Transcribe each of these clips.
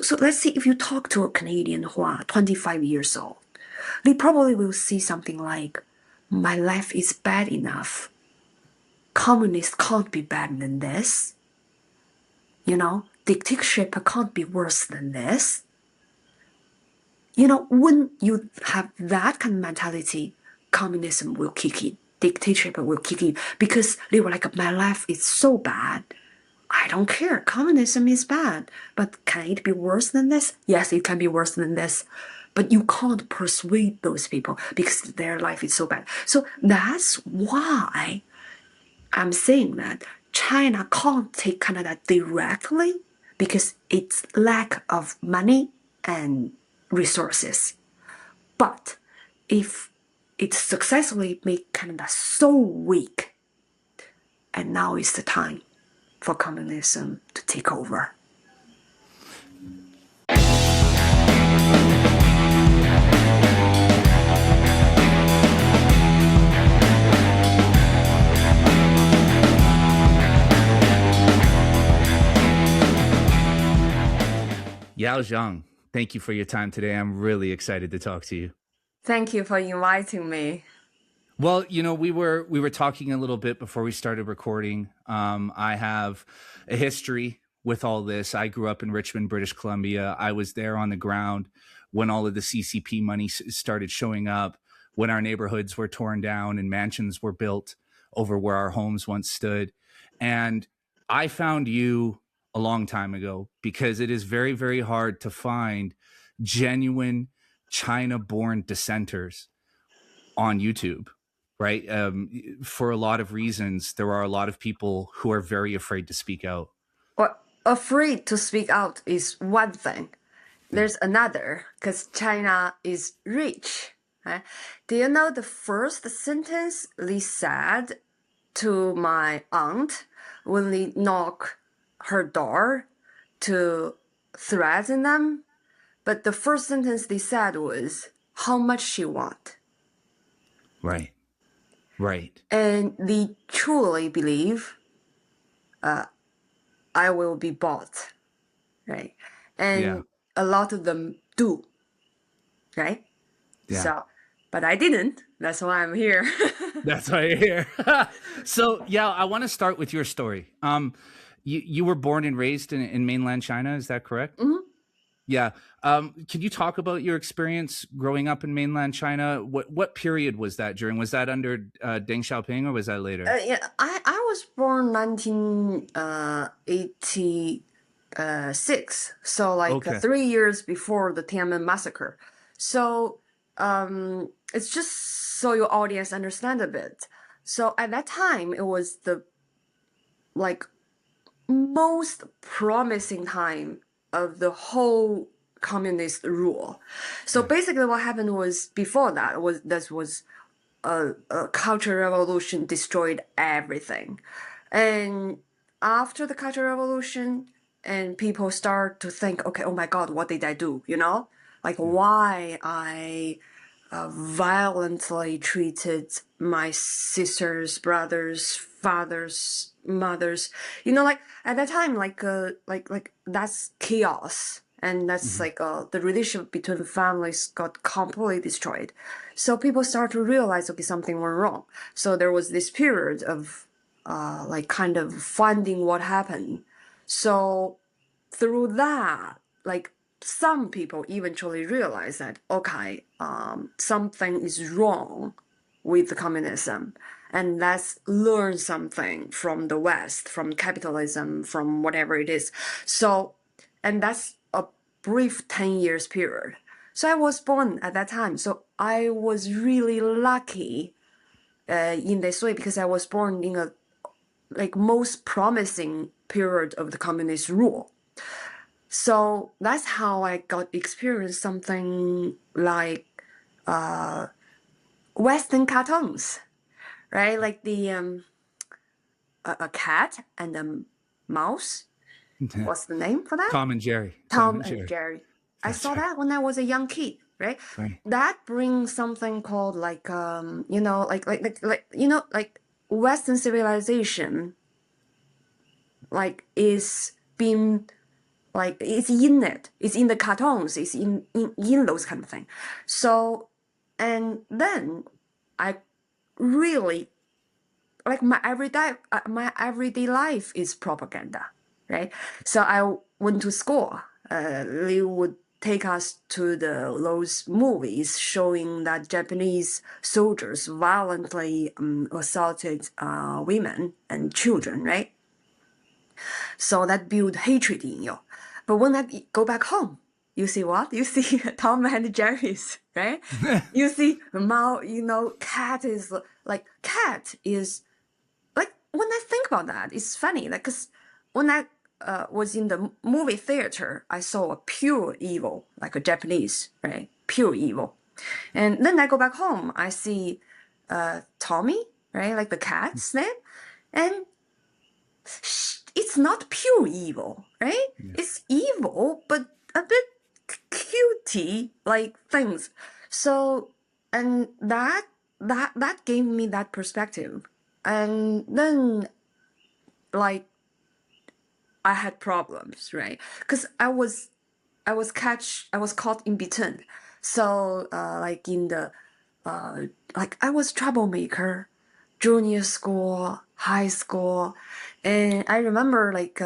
So let's see if you talk to a Canadian who are 25 years old, they probably will see something like, my life is bad enough. Communists can't be better than this. Dictatorship can't be worse than this. When you have that kind of mentality, communism will kick in, dictatorship will kick in, because they were like, my life is so bad. I don't care. Communism is bad. But can it be worse than this? Yes, it can be worse than this. But you can't persuade those people because their life is so bad. So that's why I'm saying that China can't take Canada directly because it's lack of money and resources. But if it successfully make Canada so weak, and now is the time for communism to take over. Yao Zhang, thank you for your time today. I'm really excited to talk to you. Thank you for inviting me. Well, we were talking a little bit before we started recording. I have a history with all this. I grew up in Richmond, British Columbia. I was there on the ground when all of the CCP money started showing up, when our neighborhoods were torn down and mansions were built over where our homes once stood. And I found you a long time ago because it is very, very hard to find genuine China-born dissenters on YouTube, right? For a lot of reasons, there are a lot of people who are very afraid to speak out. Well, afraid to speak out is one thing. There's another, because China is rich. Right? Do you know the first sentence they said to my aunt when they knock her door to threaten them? But the first sentence they said was, how much she want? Right. And they truly believe I will be bought, right? And a lot of them do, right? Yeah. So, but I didn't. That's why I'm here. That's why you're here. So, yeah, I want to start with your story. You were born and raised in mainland China, is that correct? Mm-hmm. Yeah. Can you talk about your experience growing up in mainland China? What period was that during? Was that under Deng Xiaoping or was that later? Yeah, I was born 1986, so like 3 years before the Tiananmen massacre. So it's just so your audience understand a bit. So at that time, it was the most promising time of the whole communist rule. So basically what happened was, before that was a cultural revolution destroyed everything. And after the cultural revolution, and people start to think, okay, oh my God, what did I do? Why I violently treated my sisters, brothers, fathers, mothers. At that time, that's chaos. And that's the relationship between families got completely destroyed. So people start to realize, okay, something went wrong. So there was this period of kind of finding what happened. So through that, some people eventually realize that, okay, something is wrong with the communism. And let's learn something from the West, from capitalism, from whatever it is. So, and that's a brief 10 years period. So I was born at that time. So I was really lucky in this way, because I was born in a most promising period of the communist rule. So that's how I got experience something like Western cartoons, right? Like the a cat and a mouse. What's the name for that? Tom and Jerry. Tom and Jerry. I saw that when I was a young kid, right? That brings something called Western civilization, is being Like it's in it. It's in the cartoons. It's in those kind of thing. So, and then I really like my everyday life is propaganda, right? So I went to school. They would take us to those movies showing that Japanese soldiers violently assaulted women and children, right? So that build hatred in you. But when I go back home, you see what? You see Tom and Jerry's, right? You see Mao, cat is like when I think about that, it's funny. Like, cause when I was in the movie theater, I saw a pure evil, like a Japanese, right? Pure evil. And then I go back home, I see Tommy, right? Like the cat's name. And it's not pure evil, right? Yeah. It's evil, but a bit cutie like things. So, and that gave me that perspective. And then, like, I had problems, right? Because I was caught in between. So, like in the, like I was troublemaker, junior school, high school, and I remember like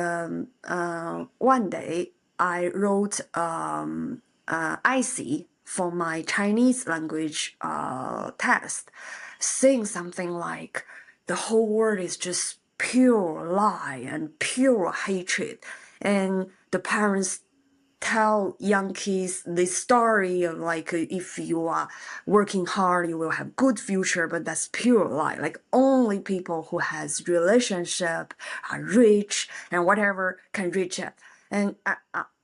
one day I wrote IC for my Chinese language test, saying something like the whole world is just pure lie and pure hatred, and the parents tell young kids the story of like if you are working hard you will have good future, but that's pure lie. Like only people who has relationship are rich and whatever can reach it. And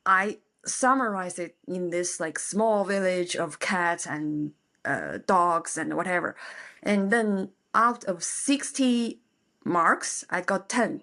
I summarize it in this like small village of cats and dogs and whatever. And then out of 60 marks I got 10,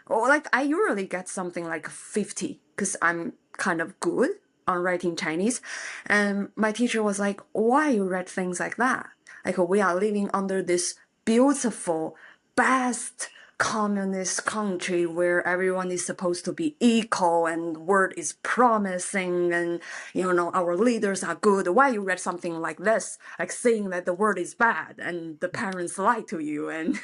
or like I usually get something like 50 because I'm kind of good on writing Chinese. And my teacher was like, why you write things like that? Like we are living under this beautiful, best communist country where everyone is supposed to be equal and word is promising and our leaders are good. Why you read something like this, like saying that the word is bad and the parents lie to you and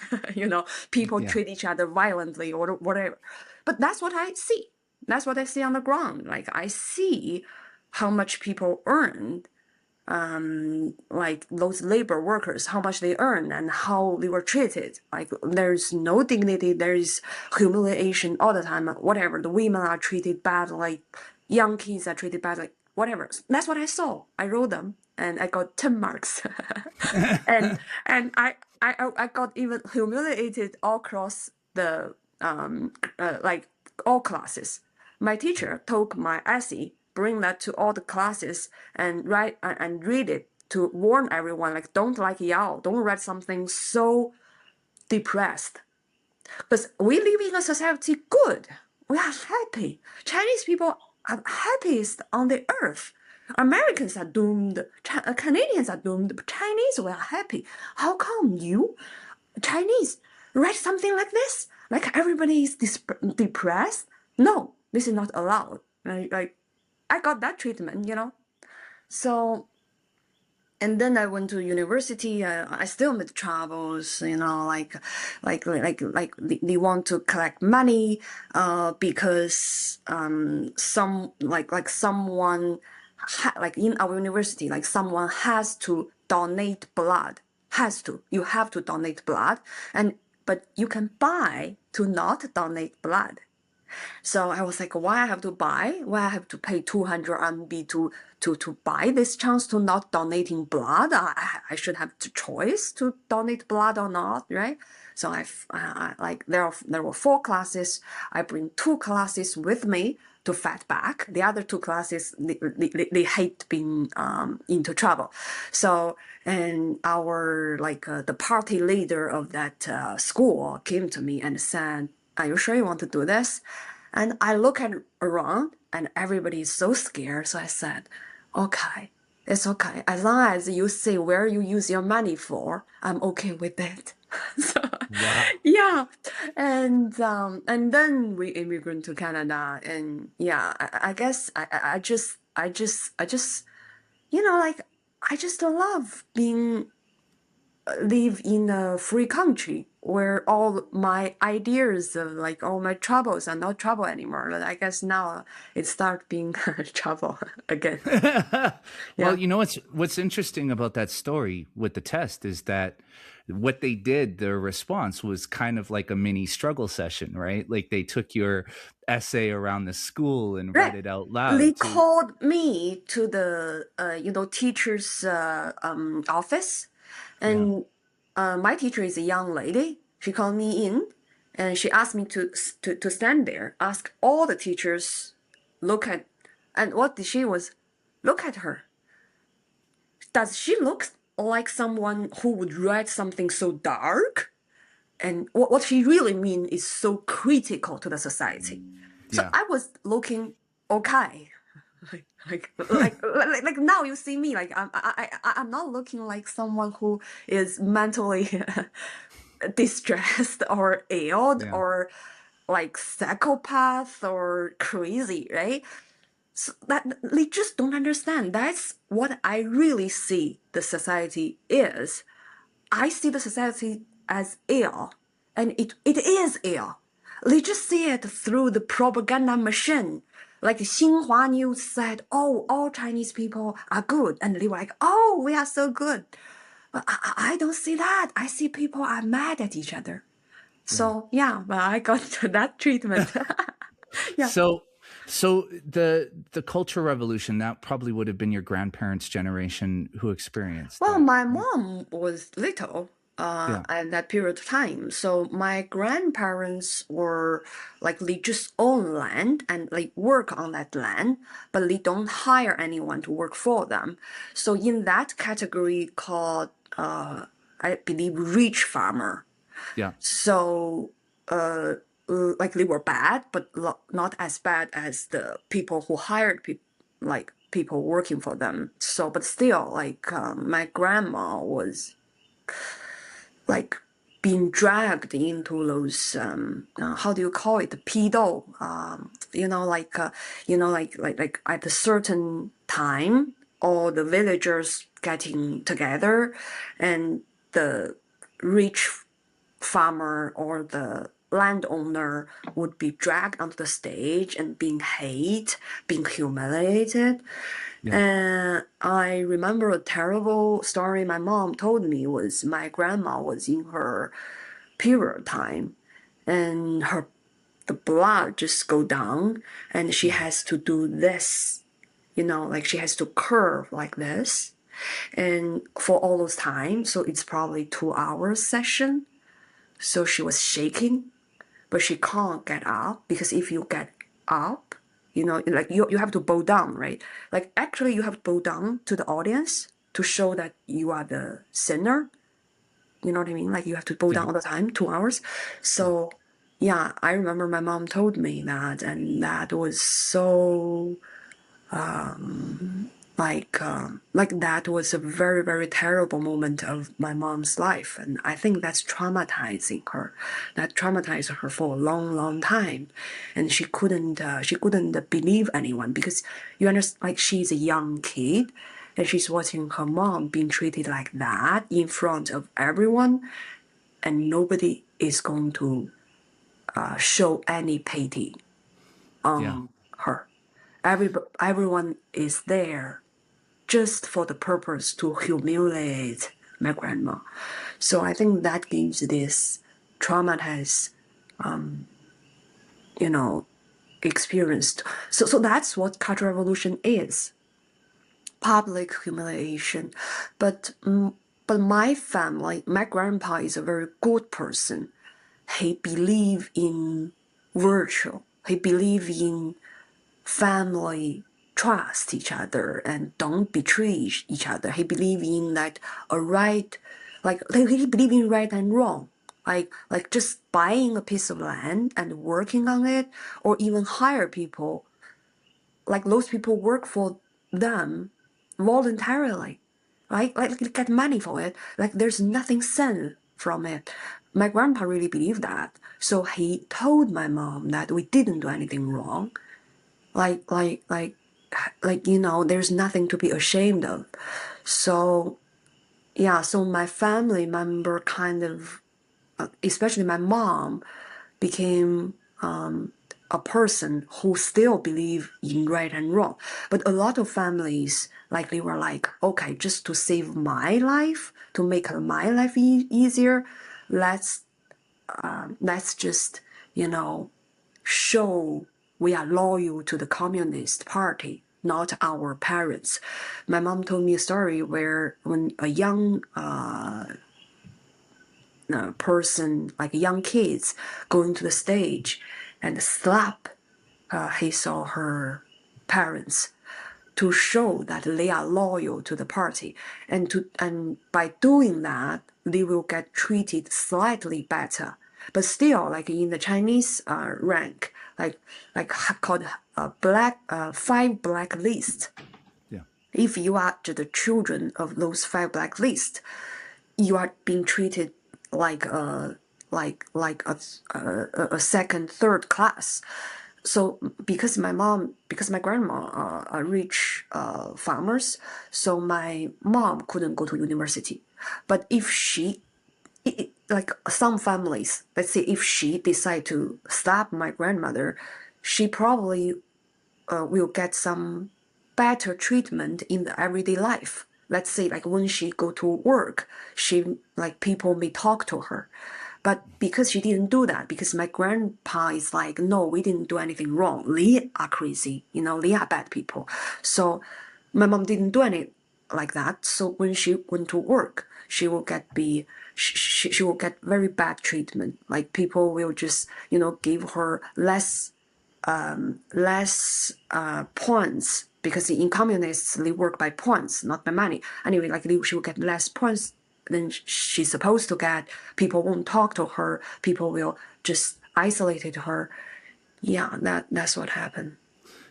people treat each other violently or whatever. But that's what I see. That's what I see on the ground. Like I see how much people earn, like those labor workers, how much they earn and how they were treated. Like there's no dignity, there's humiliation all the time, whatever. The women are treated badly, young kids are treated badly, whatever. That's what I saw. I wrote them and I got 10 marks. and I got even humiliated all across the, like all classes. My teacher took my essay, bring that to all the classes and write and read it to warn everyone, like don't like Yao, don't write something so depressed. Because we live in a society good. We are happy. Chinese people are happiest on the earth. Americans are doomed. Canadians are doomed. But Chinese, we are happy. How come you, Chinese, write something like this? Like everybody is depressed? No, this is not allowed. Like I got that treatment, So, and then I went to university. I still made troubles, like they want to collect money, because someone like in our university, like someone has to donate blood. You have to donate blood, but you can buy to not donate blood. So I was like, why I have to buy? Why I have to pay 200 RMB to buy this chance to not donating blood? I should have the choice to donate blood or not, right? So I like there were 4 classes. I bring 2 classes with me to fight back. The other 2 classes they hate being into trouble. So and our the party leader of that school came to me and said, are you sure you want to do this? And I look around and everybody is so scared. So I said, okay, it's okay. As long as you say where you use your money for, I'm okay with it. So Wow. Yeah, and then we immigrant to Canada, and yeah, I guess I just like I just love being live in a free country where all my ideas of like all my troubles are not trouble anymore. But I guess now it start being trouble again. Well, Yeah. what's interesting about that story with the test is that what they did, their response was kind of like a mini struggle session, right? Like they took your essay around the school and read Right. it out They loud to, called me to the teacher's office, yeah, and my teacher is a young lady. She called me in, and she asked me to stand there, ask all the teachers, look at, and what did she was, look at her. Does she look like someone who would write something so dark? And what she really mean is so critical to the society. So yeah, I was looking okay. Like now you see me like I'm not looking like someone who is mentally distressed or ill yeah, or like psychopath or crazy, right? So that they just don't understand. That's what I really see the society is. I see the society as ill, and it is ill. They just see it through the propaganda machine. Like Xinhua News said, oh, all Chinese people are good. And they were like, oh, we are so good. But I don't see that. I see people are mad at each other. yeah. So, yeah, but I got that treatment. Yeah. So, so the Cultural Revolution, that probably would have been your grandparents' generation who experienced Well, that, my right? mom was little Yeah, at that period of time. So my grandparents were like they just own land and like work on that land, but they don't hire anyone to work for them. So in that category called I believe rich farmer. yeah, So like they were bad, but not as bad as the people who hired people, like people working for them. So, but still, like my grandma was like being dragged into those how do you call it, the pido, like at a certain time all the villagers getting together and the rich farmer or the landowner would be dragged onto the stage and being hated, being humiliated. yeah, And I remember a terrible story my mom told me was my grandma was in her period time and her the blood just go down and she yeah, has to do this, like she has to curve like this and for all those time. So it's probably 2 hours session. So she was shaking, but she can't get up because if you get up, like you have to bow down, right? Like actually you have to bow down to the audience to show that you are the sinner. You know what I mean? Like you have to bow yeah, down all the time, 2 hours. So yeah, I remember my mom told me that, and that was so like that was a very very terrible moment of my mom's life, and I think that's traumatizing her. That traumatized her for a long long time, and she couldn't believe anyone because you understand, like she's a young kid and she's watching her mom being treated like that in front of everyone, and nobody is going to show any pity yeah, on her. Everyone is there just for the purpose to humiliate my grandma. So I think that gives this traumatized, you know, experienced. So that's what Cultural Revolution is: public humiliation. But my family, my grandpa is a very good person. He believed in virtue. He believed in family trust each other and don't betray each other. He believed in that a right, like he believed in right and wrong. Like just buying a piece of land and working on it, or even hire people. Like those people work for them voluntarily, right? Like get money for it. Like there's nothing sent from it. my grandpa really believed that. So he told my mom that we didn't do anything wrong. Like, like, like, there's nothing to be ashamed of. So, yeah, so my family member kind of, especially my mom, became a person who still believe in right and wrong. But a lot of families, like they were like, okay, just to save my life, to make my life easier, let's just, show we are loyal to the Communist Party, not our parents. My mom told me a story where when a young person, like young kids, going to the stage and slap his or her parents to show that they are loyal to the party, and by doing that, they will get treated slightly better. But still, like in the Chinese rank, like called five black list. Yeah. If you are the children of those five black lists, you are being treated like a second, third class. So because my grandma are rich farmers, so my mom couldn't go to university. But if like some families, let's say if she decide to slap my grandmother, she probably will get some better treatment in the everyday life. Let's say like when she go to work, she like people may talk to her. But because she didn't do that, because my grandpa is like, no, we didn't do anything wrong. They are crazy, they are bad people. So my mom didn't do any like that. So when she went to work, she will she will get very bad treatment. Like people will just, give her less points, because in communists they work by points, not by money. Anyway, like she will get less points than she's supposed to get. People won't talk to her. People will just isolate her. Yeah, that's what happened.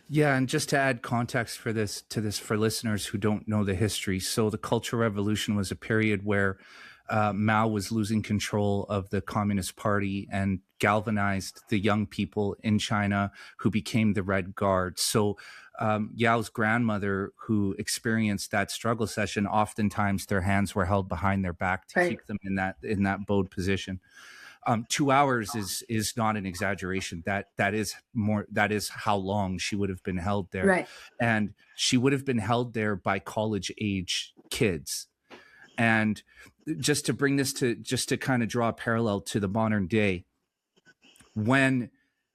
Yeah, and just to add context for this for listeners who don't know the history, so the Cultural Revolution was a period where Mao was losing control of the Communist Party and galvanized the young people in China who became the Red Guard. So Yao's grandmother, who experienced that struggle session, oftentimes their hands were held behind their back to Right. keep them in that bowed position. 2 hours is not an exaggeration. That is how long she would have been held there. Right. And she would have been held there by college age kids. And just to kind of draw a parallel to the modern day, when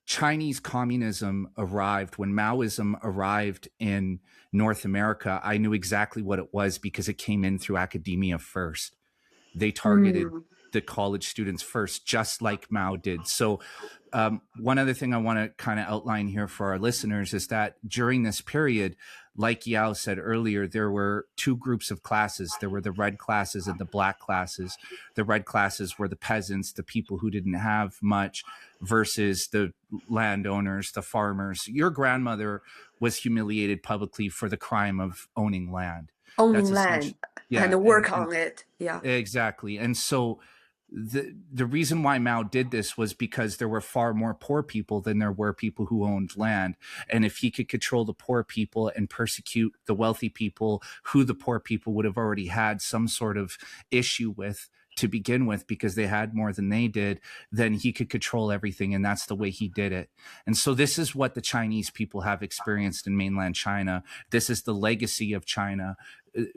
Chinese communism arrived, when Maoism arrived in North America, I knew exactly what it was because it came in through academia first. They targeted the college students first, just like Mao did. So one other thing I want to kind of outline here for our listeners is that during this period, like Yao said earlier, there were two groups of classes. There were the red classes and the black classes. The red classes were the peasants, the people who didn't have much, versus the landowners, the farmers. Your grandmother was humiliated publicly for the crime of owning land. Owning land, yeah, and work on it. Yeah. Exactly. And so the reason why Mao did this was because there were far more poor people than there were people who owned land. And if he could control the poor people and persecute the wealthy people, who the poor people would have already had some sort of issue with to begin with, because they had more than they did, then he could control everything. And that's the way he did it. And so this is what the Chinese people have experienced in mainland China. This is the legacy of China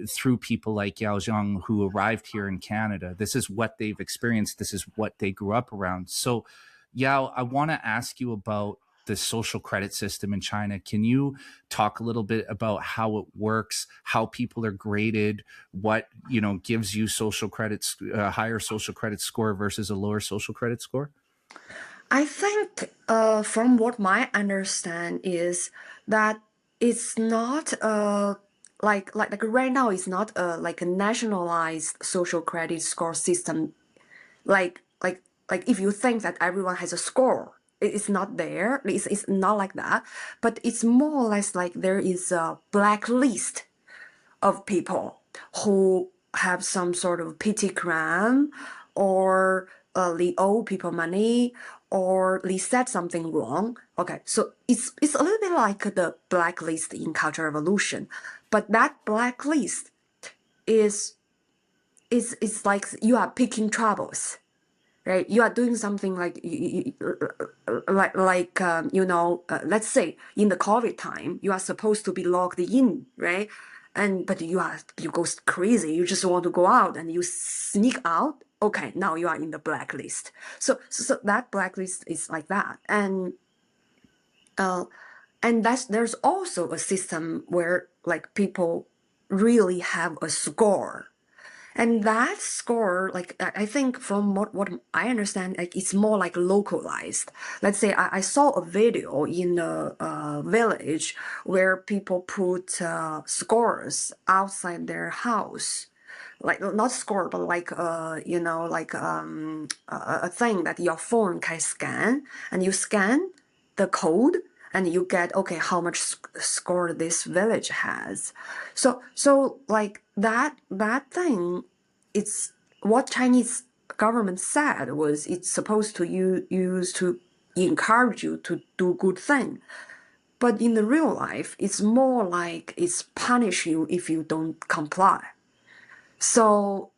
through people like Yao Zhang, who arrived here in Canada. This is what they've experienced. This is what they grew up around. So Yao, I want to ask you about the social credit system in China. Can you talk a little bit about how it works, how people are graded, what, gives you social credits, a higher social credit score versus a lower social credit score? I think from what my understand is that it's not like right now it's not like a nationalized social credit score system. Like if you think that everyone has a score, it's not there. It's not like that. But it's more or less like there is a blacklist of people who have some sort of petty crime, or they owe people money or they said something wrong. Okay, so it's a little bit like the blacklist in Cultural Revolution, but that blacklist is it's like you are picking troubles, right? You are doing something like let's say in the COVID time, you are supposed to be locked in, right? But you go crazy. You just want to go out and you sneak out. Okay, now you are in the blacklist. So that blacklist is like that, and there's also a system where like people really have a score. And that score, like I think from what I understand, like it's more like localized. Let's say I saw a video in a village where people put scores outside their house, like not score, but like a thing that your phone can scan, and you scan the code and you get okay how much score this village has. So like that thing, it's what Chinese government said was it's supposed to use to encourage you to do good thing. But in the real life, it's more like it's punish you if you don't comply. So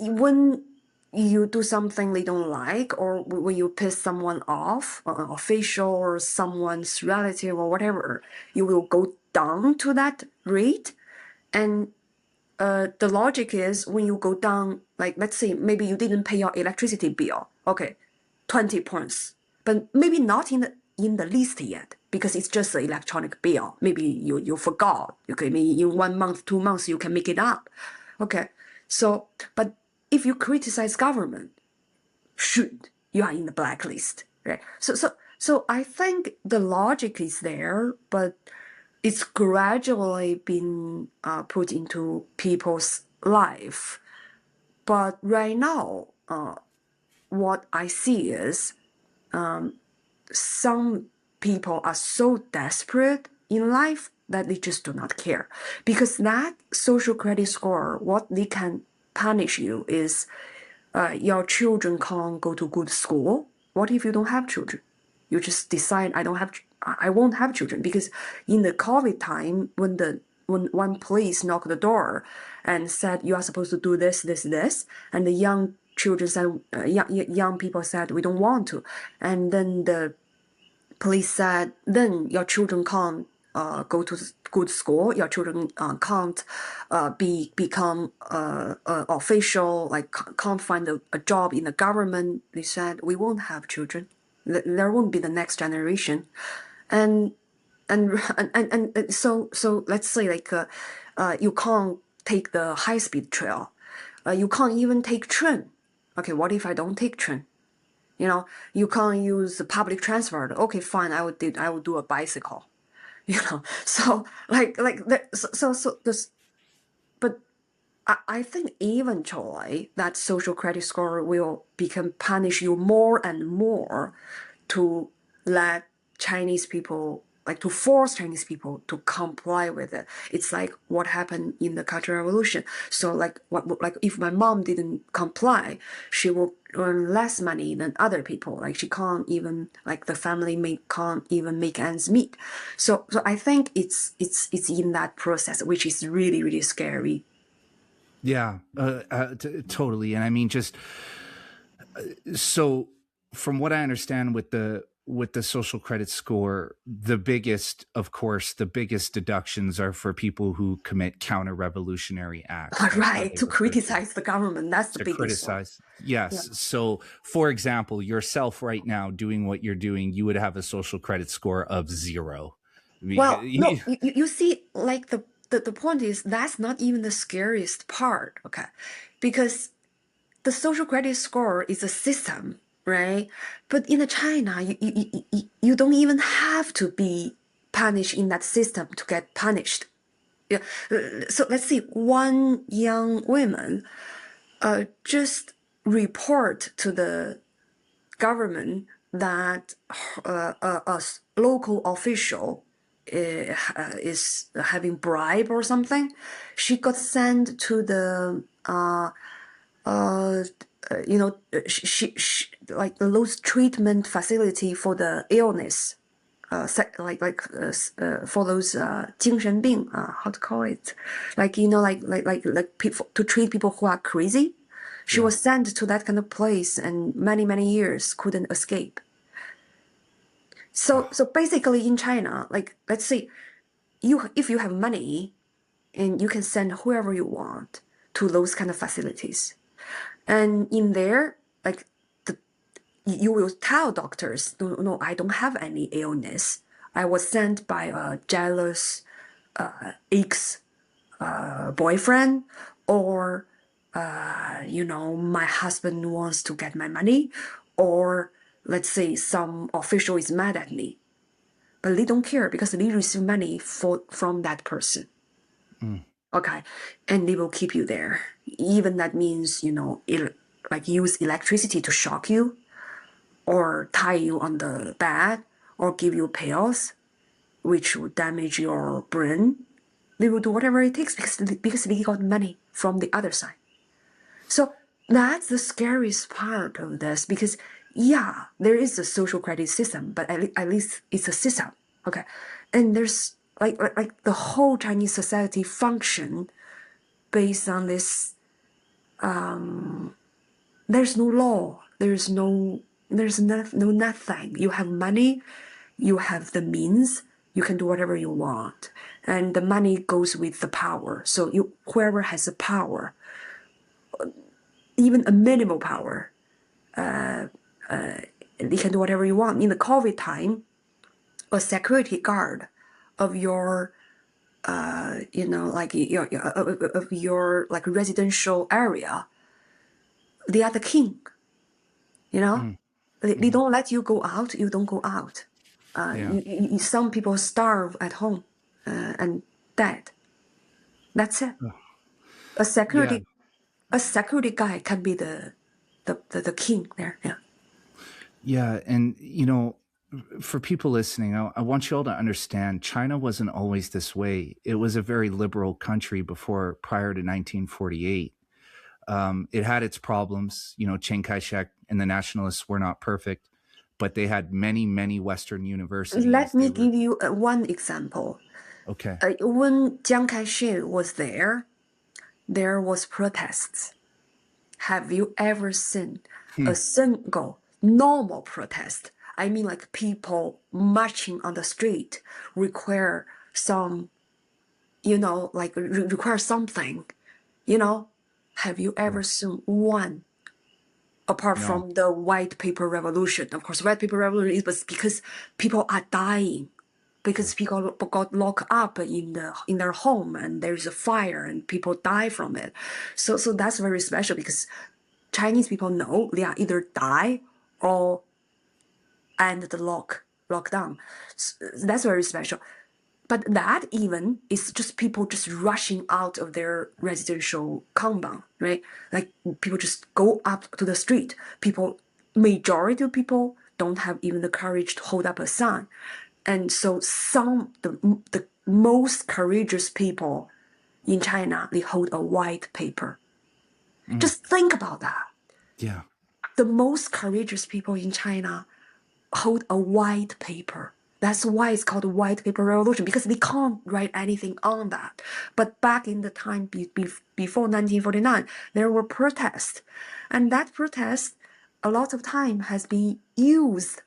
when you do something they don't like, or when you piss someone off, an official or someone's relative or whatever, you will go down to that rate. And the logic is when you go down, like let's say maybe you didn't pay your electricity bill, okay, 20 points, but maybe not in the list yet because it's just an electronic bill. Maybe you forgot. Okay, maybe in 1 month, 2 months you can make it up. Okay, so but if you criticize government, you are in the blacklist, right? So I think the logic is there, but it's gradually been put into people's life. But right now, what I see is some people are so desperate in life that they just do not care. Because that social credit score, what they can punish you is your children can't go to good school. What if you don't have children? You just decide I won't have children, because in the COVID time, when one police knocked the door and said you are supposed to do this, and the young children said, young people said we don't want to, and then the police said, then your children can't go to good school. Your children can't become official, like can't find a job in the government. They said we won't have children. There won't be the next generation, and so let's say like you can't take the high-speed trail. You can't even take train. Okay, what if I don't take train? You can't use public transport. Okay, fine, I would do a bicycle. So this, but I think eventually that social credit score will punish you more and more to let Chinese people, like to force Chinese people to comply with it. It's like what happened in the Cultural Revolution. So like if my mom didn't comply, she will earn less money than other people. Like she can't even, like the family can't even make ends meet. So I think it's in that process, which is really, really scary. Yeah, totally. And I mean, just so from what I understand with the social credit score, the biggest deductions are for people who commit counter-revolutionary acts. Right, to criticize the government. That's the biggest criticize one. Yes. Yeah. So for example, yourself right now doing what you're doing, you would have a social credit score of 0. Well, no, you see, like the point is that's not even the scariest part, okay? Because the social credit score is a system, right? But in China, you don't even have to be punished in that system to get punished. Yeah. So let's see, one young woman just report to the government that a local official is having bribe or something. She got sent to the like those treatment facility for the illness, for those 精神病, how to call it, like like people to treat people who are crazy. She was sent to that kind of place and many years couldn't escape. So basically in China, like let's say if you have money and you can send whoever you want to those kind of facilities. And in there, like you will tell doctors, no, I don't have any illness. I was sent by a jealous ex boyfriend, or my husband wants to get my money, or let's say some official is mad at me. But they don't care because they receive money from that person. Okay, and they will keep you there. Even that means, like use electricity to shock you, or tie you on the bed, or give you pills, which will damage your brain. They will do whatever it takes because they got money from the other side. So that's the scariest part of this, because there is a social credit system, but at least it's a system. Okay, and there's like the whole Chinese society function based on this. There's no law. There's nothing. You have money, you have the means, you can do whatever you want, and the money goes with the power. So whoever has the power, even a minimal power, you can do whatever you want. In the COVID time, a security guard of your like residential area, they are the king. They don't let you go out, you don't go out. Some people starve at home and dead. That's it. A security guy can be the king there. Yeah, and for people listening, I want you all to understand, China wasn't always this way. It was a very liberal country prior to 1948. It had its problems. Chiang Kai-shek and the nationalists were not perfect, but they had many Western universities. Let me give you one example. Okay. When Chiang Kai-shek was there was protests. Have you ever seen a single normal protest? I mean, like people marching on the street require some, require something, Have you ever seen one? Apart from the white paper revolution. Of course, white paper revolution was because people are dying, because people got locked up in their home and there's a fire and people die from it. So that's very special, because Chinese people know they are either die or end the lockdown. So that's very special. But that even is just people just rushing out of their residential compound, right? Like people just go up to the street. Majority of people don't have even the courage to hold up a sign. And so the most courageous people in China, they hold a white paper. Just think about that. Yeah. The most courageous people in China hold a white paper. That's why it's called the white paper revolution, because they can't write anything on that. But back in the time before 1949, there were protests. And that protest, a lot of time, has been used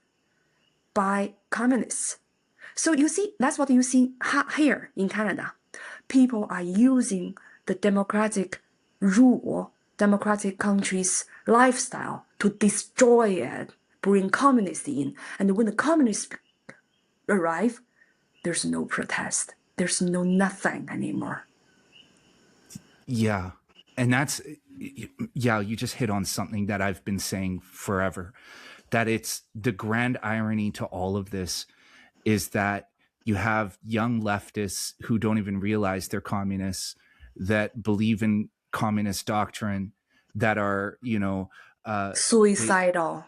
by communists. So you see, that's what you see here in Canada. People are using the democratic rule, democratic country's lifestyle to destroy it, bring communists in. And when the communists arrive, there's no protest. There's nothing anymore. Yeah. And you just hit on something that I've been saying forever, that it's the grand irony to all of this is that you have young leftists who don't even realize they're communists, that believe in communist doctrine, that are, suicidal.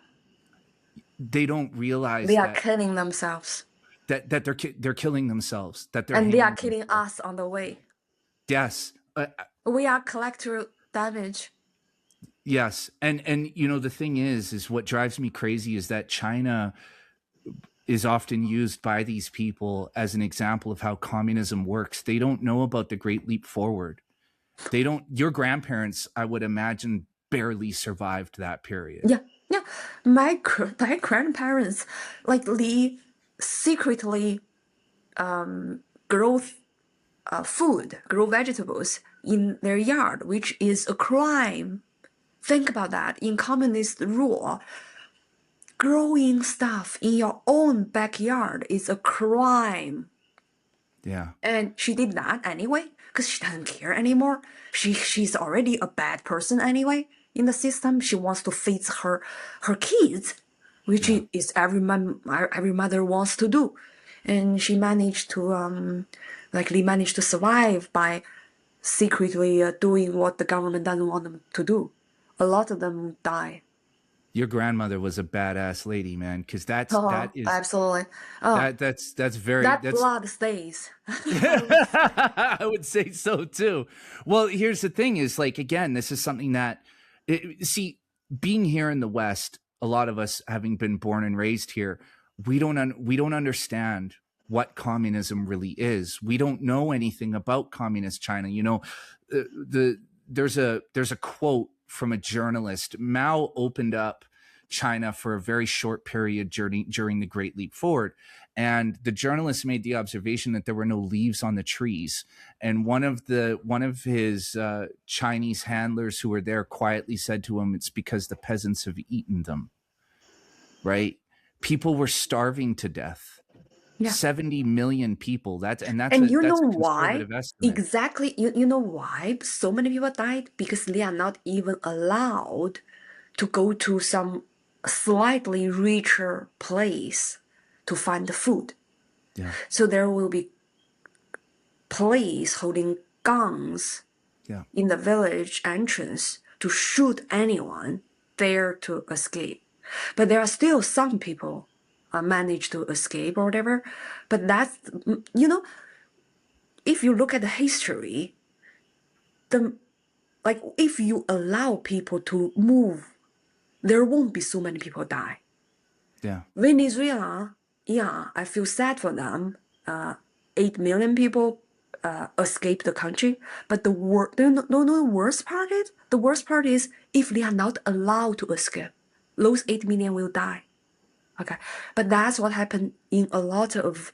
They don't realize they are killing themselves. That they're killing themselves. And they are killing us on the way. Yes. We are collateral damage. Yes. And you know, the thing is what drives me crazy is that China is often used by these people as an example of how communism works. They don't know about the Great Leap Forward. They don't, your grandparents, I would imagine, barely survived that period. Yeah, yeah. My grandparents like they secretly grow food, grow vegetables in their yard, which is a crime. Think about that. In communist rule, growing stuff in your own backyard is a crime. Yeah. And she did that anyway, because she doesn't care anymore. She's already a bad person anyway in the system. She wants to feed her kids, which Yeah. is every mother wants to do. And she managed to they managed to survive by secretly doing what the government doesn't want them to do. A lot of them die. Your grandmother was a badass lady, man, because that Oh, is absolutely. Oh, that's very that that's blood stays. I would say so too. Well, here's the thing is like, again, this is something that, see, being here in the West, a lot of us having been born and raised here, we don't understand what communism really is. We don't know anything about communist China. You know, there's a quote from a journalist. Mao opened up China for a very short period during the Great Leap Forward. And the journalist made the observation that there were no leaves on the trees. And one of his Chinese handlers who were there quietly said to him, "It's because the peasants have eaten them." Right? People were starving to death. Yeah. 70 million people. That's And a why? conservative estimate. Exactly. You know why so many people died? Because they are not even allowed to go to some slightly richer place to find the food. Yeah. So there will be police holding guns Yeah. in the village entrance to shoot anyone there to escape. But there are still some people manage to escape or whatever. But that's, you know, if you look at the history, if you allow people to move, there won't be so many people die. Yeah. Venezuela, yeah, I feel sad for them. 8 million people escape the country. But the worst part is? The worst part is if they are not allowed to escape, those 8 million will die. Okay, but that's what happened in a lot of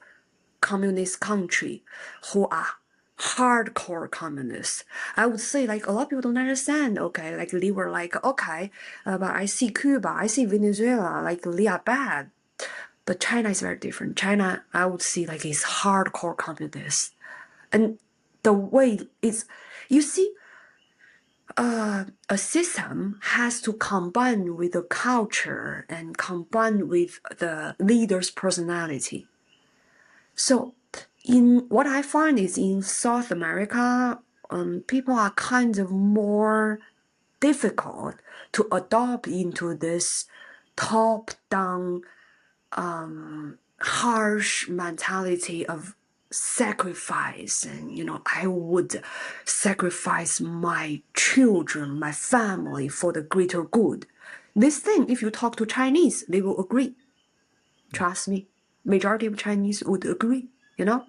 communist country who are hardcore communists. I would say like a lot of people don't understand. Okay, like they were like, okay, but I see Cuba, I see Venezuela, like they are bad. But China is very different. China, I would see like is hardcore communist, and the way it's, you see, a system has to combine with the culture and combine with the leader's personality. So, in what I find is in South America, people are kind of more difficult to adopt into this top-down, harsh mentality of sacrifice. And, you know, I would sacrifice my children, my family for the greater good. This thing, if you talk to Chinese, they will agree. Trust me, majority of Chinese would agree, you know?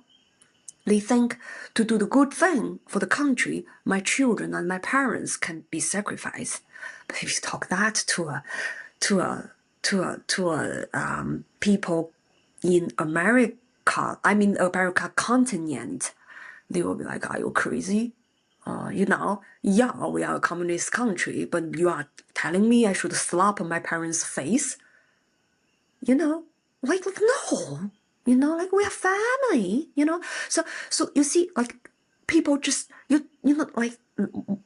They think to do the good thing for the country, my children and my parents can be sacrificed. But if you talk that to people in America, I mean America continent, they will be like, "Are you crazy? You know, yeah, we are a communist country, but you are telling me I should slap my parents' face? You know, like no." You know, like we are family, you know. So you see, like people just you know, like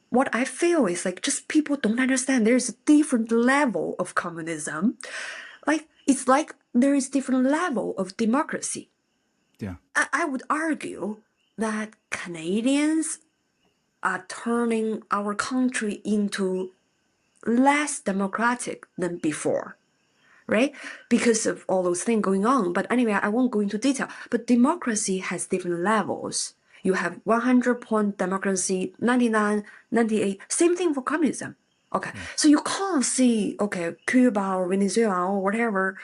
what I feel is like just people don't understand there's a different level of communism. Like it's like there is different level of democracy. Yeah. I would argue that Canadians are turning our country into less democratic than before. Right? Because of all those things going on. But anyway, I won't go into detail. But democracy has different levels. You have 100-point democracy, 99, 98. Same thing for communism. Okay, so you can't see, okay, Cuba or Venezuela or whatever,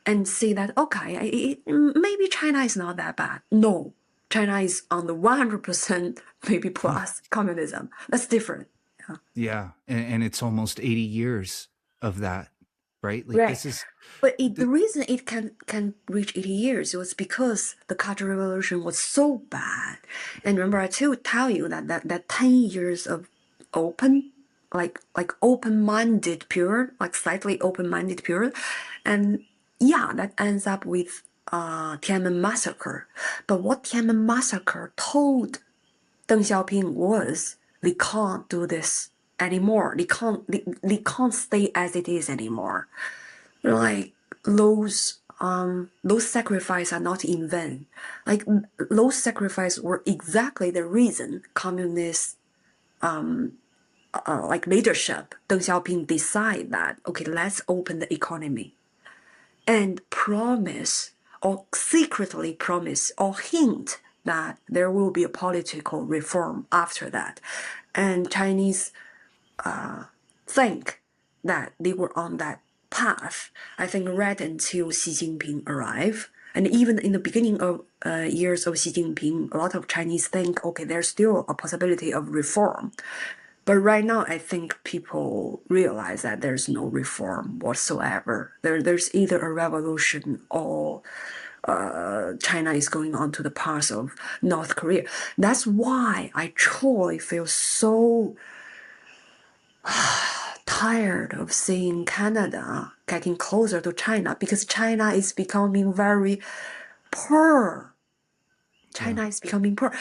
and see that, okay, maybe China is not that bad. No, China is on the 100% maybe plus communism. That's different. Yeah. And it's almost 80 years of that, right? Like Right. this is, But the reason it can reach 80 years was because the Cultural Revolution was so bad. And remember, I tell you that 10 years of open, like open-minded period, like slightly open-minded period, and yeah, that ends up with Tiananmen massacre. But what Tiananmen massacre told Deng Xiaoping was they can't do this anymore. They can't stay as it is anymore. Like those sacrifices are not in vain. Like those sacrifices were exactly the reason communist like leadership, Deng Xiaoping decide that okay, let's open the economy and promise or secretly promise or hint that there will be a political reform after that. And Chinese think that they were on that path, I think, right until Xi Jinping arrived. And even in the beginning of years of Xi Jinping, a lot of Chinese think, okay, there's still a possibility of reform. But right now, I think people realize that there's no reform whatsoever. There's either a revolution or China is going on to the path of North Korea. That's why I truly feel so tired of seeing Canada getting closer to China because China is becoming very poor. China is becoming poor.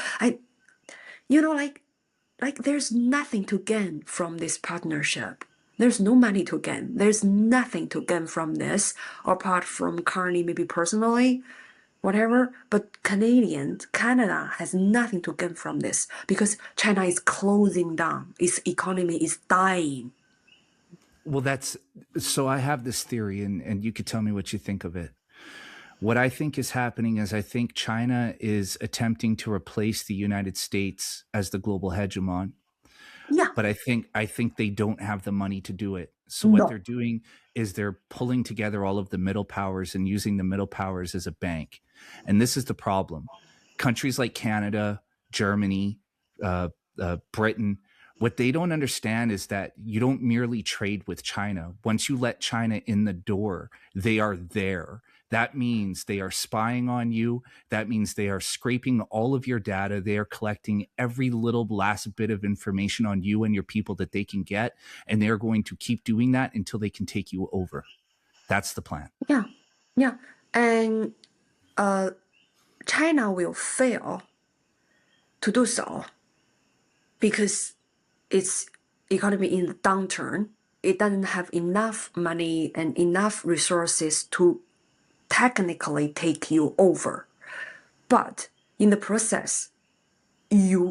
Like there's nothing to gain from this partnership. There's no money to gain. There's nothing to gain from this, apart from Carney maybe personally, whatever. But Canada has nothing to gain from this because China is closing down. Its economy is dying. well, so I have this theory, and you could tell me what you think of it. What I think is happening is I think China is attempting to replace the United States as the global hegemon, Yeah, but I think they don't have the money to do it. So what they're no. doing is they're pulling together all of the middle powers and using the middle powers as a bank. And this is the problem. Countries like Canada, Germany, Britain, what they don't understand is that you don't merely trade with China. Once you let China in the door, they are there. That means they are spying on you. That means they are scraping all of your data. They are collecting every little last bit of information on you and your people that they can get. And they're going to keep doing that until they can take you over. That's the plan. Yeah, yeah. And China will fail to do so because its economy in the downturn. It doesn't have enough money and enough resources to technically take you over. But in the process, it's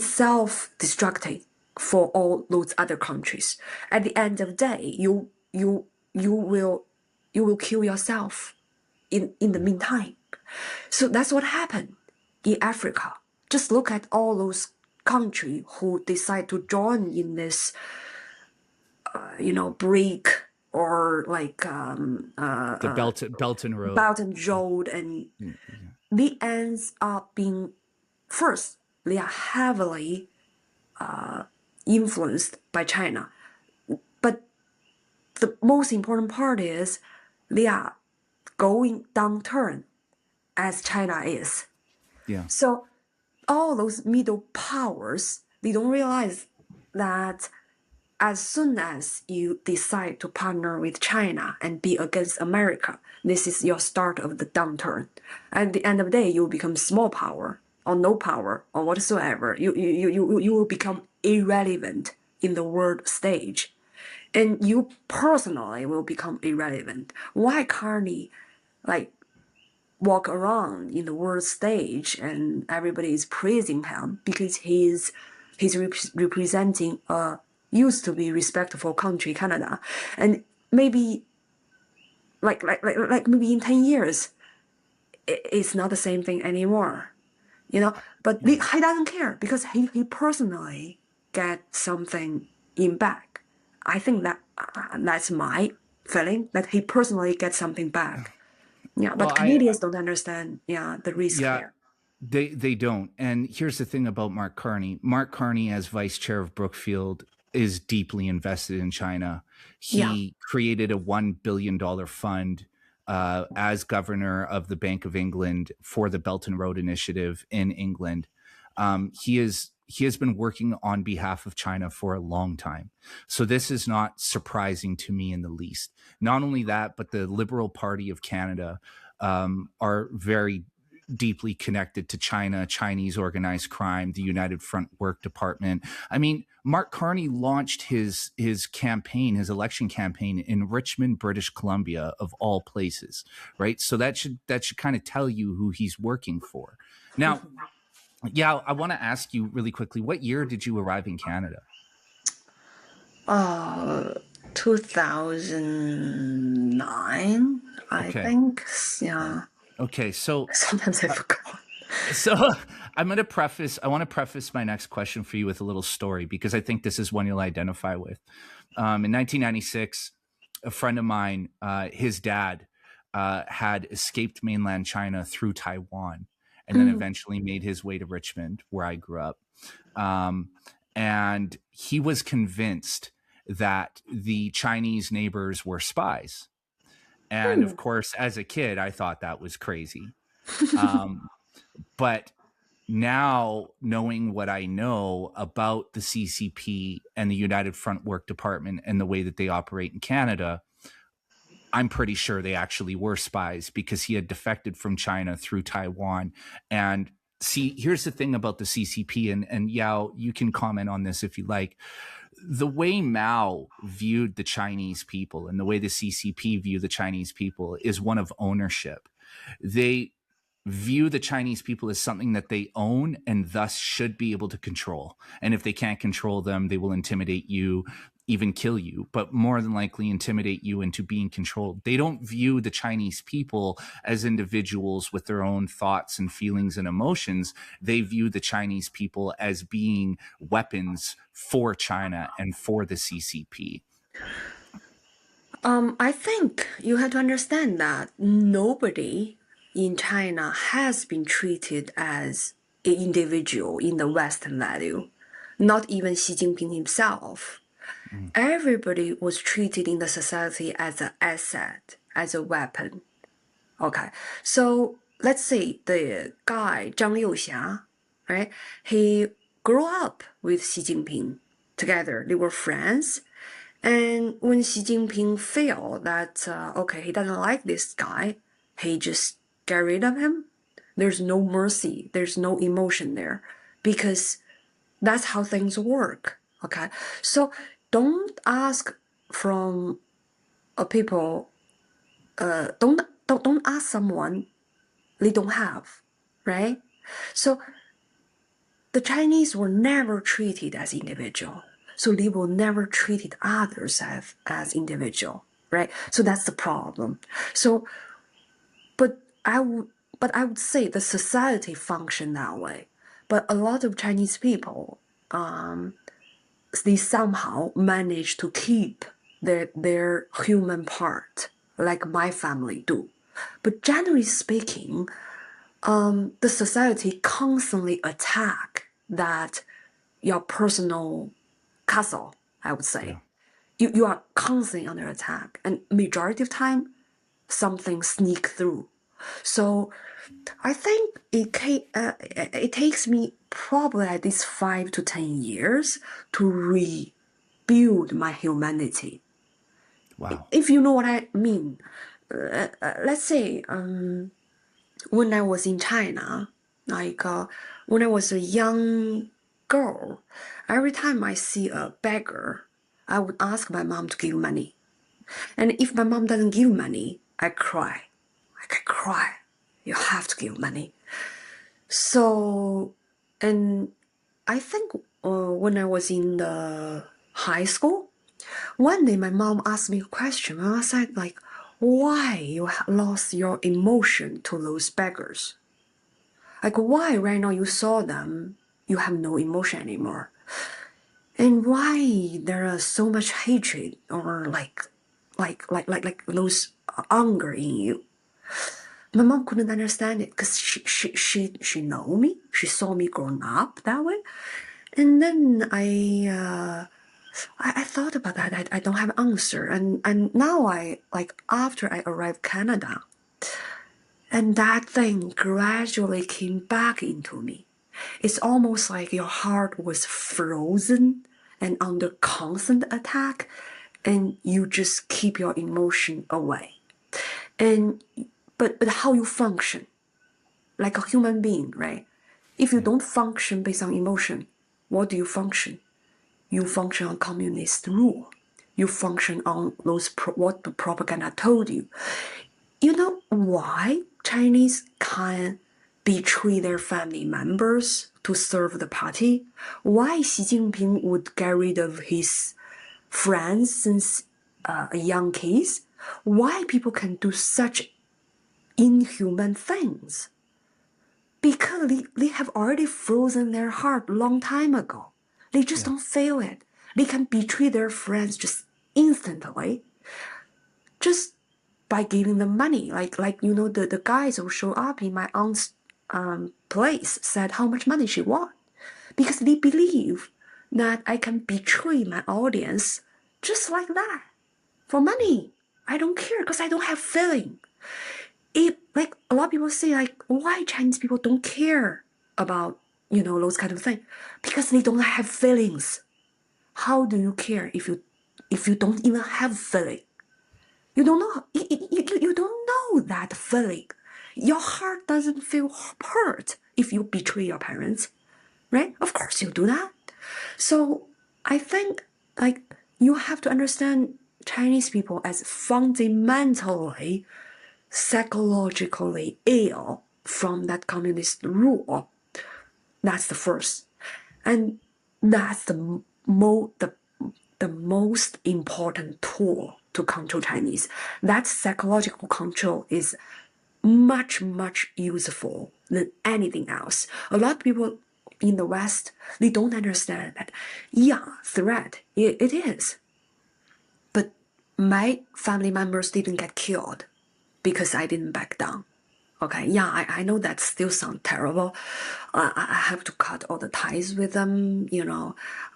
self-destructing for all those other countries. At the end of the day, you will kill yourself in the meantime. So that's what happened in Africa. Just look at all those countries who decide to join in this, BRIC or like The Belt and Road. Belt and Road, and they ends up being first. They are heavily influenced by China, but the most important part is they are going downturn as China is. Yeah. So all those middle powers, they don't realize that as soon as you decide to partner with China and be against America, this is your start of the downturn. At the end of the day, you will become small power or no power or whatsoever. You will become irrelevant in the world stage. And you personally will become irrelevant. Why Carney walk around in the world stage and everybody is praising him? Because he's representing a used to be respectful country, Canada, and maybe like maybe in 10 years it's not the same thing anymore, But he doesn't care because he personally get something in back. I think that that's my feeling, that he personally gets something back. Yeah, Well, but Canadians don't understand, the risk yeah, there. they don't. And here's the thing about Mark Carney. Mark Carney, as vice chair of Brookfield, is deeply invested in China. Yeah. He created a $1 billion fund as governor of the Bank of England for the Belt and Road Initiative in England. He has been working on behalf of China for a long time. So this is not surprising to me in the least. Not only that, but the Liberal Party of Canada are very deeply connected to China, Chinese organized crime, the United Front Work Department. I mean, Mark Carney launched his campaign, his election campaign in Richmond, British Columbia, of all places, right? So that should kind of tell you who he's working for. Now, yeah, I want to ask you really quickly, what year did you arrive in Canada? 2009, I Okay. think. Yeah. Okay, so Sometimes I forgot. So I want to preface my next question for you with a little story, because I think this is one you'll identify with. In 1996, a friend of mine, his dad had escaped mainland China through Taiwan and then eventually made his way to Richmond, where I grew up. And he was convinced that the Chinese neighbors were spies. And of course, as a kid, I thought that was crazy. But now, knowing what I know about the CCP and the United Front Work Department and the way that they operate in Canada, I'm pretty sure they actually were spies, because he had defected from China through Taiwan. And see, here's the thing about the CCP, and Yao, you can comment on this if you like. The way Mao viewed the Chinese people and the way the CCP view the Chinese people is one of ownership. They view the Chinese people as something that they own and thus should be able to control. And if they can't control them, they will intimidate you, even kill you, but more than likely intimidate you into being controlled. They don't view the Chinese people as individuals with their own thoughts and feelings and emotions. They view the Chinese people as being weapons for China and for the CCP. I think you have to understand that nobody in China has been treated as an individual in the Western value, not even Xi Jinping himself. Everybody was treated in the society as an asset, as a weapon. Okay, so let's say the guy, Zhang Youxia, right? He grew up with Xi Jinping together. They were friends. And when Xi Jinping felt that, he doesn't like this guy, he just get rid of him. There's no mercy. There's no emotion there, because that's how things work. Okay. So don't ask from people, don't ask someone they don't have, right? So the Chinese were never treated as individual. So they will never treat others as individual, right? So that's the problem. So, but I would say the society function that way. But a lot of Chinese people, they somehow manage to keep their human part, like my family do. But generally speaking, the society constantly attack that your personal castle, I would say. Yeah. You are constantly under attack, and majority of time, something sneak through. So I think it takes me probably at least 5 to 10 years to rebuild my humanity. Wow. If you know what I mean. Let's say when I was in China, when I was a young girl, every time I see a beggar, I would ask my mom to give money. And if my mom doesn't give money, I cry. I cry. You have to give money. So, and I think when I was in the high school, one day my mom asked me a question. And I said, like, why you lost your emotion to those beggars? Like, why right now you saw them, you have no emotion anymore? And why there are so much hatred or like those anger in you. My mom couldn't understand it because she know me. She saw me growing up that way. And then I thought about that. I don't have an answer. And now after I arrived Canada, and that thing gradually came back into me. It's almost like your heart was frozen and under constant attack, and you just keep your emotion away. And but how you function, like a human being, right? If you don't function based on emotion, what do you function? You function on communist rule. You function on what the propaganda told you. You know why Chinese can betray their family members to serve the party? Why Xi Jinping would get rid of his friends since a young case? Why people can do such inhuman things? Because they have already frozen their heart a long time ago. They just don't feel it. They can betray their friends just instantly, just by giving them money. The guys who show up in my aunt's place said how much money she want. Because they believe that I can betray my audience just like that. For money. I don't care because I don't have feeling. Like a lot of people say, like, why Chinese people don't care about, those kind of things? Because they don't have feelings. How do you care if you don't even have feeling? You don't know. You don't know that feeling. Your heart doesn't feel hurt if you betray your parents, right? Of course you do that. So I think you have to understand Chinese people as fundamentally psychologically ill from that communist rule. That's the first. And that's the most important tool to control Chinese. That psychological control is much, much useful than anything else. A lot of people in the West, they don't understand that, threat, it is. But my family members didn't get killed because I didn't back down. Okay, I know that still sounds terrible. I have to cut all the ties with them.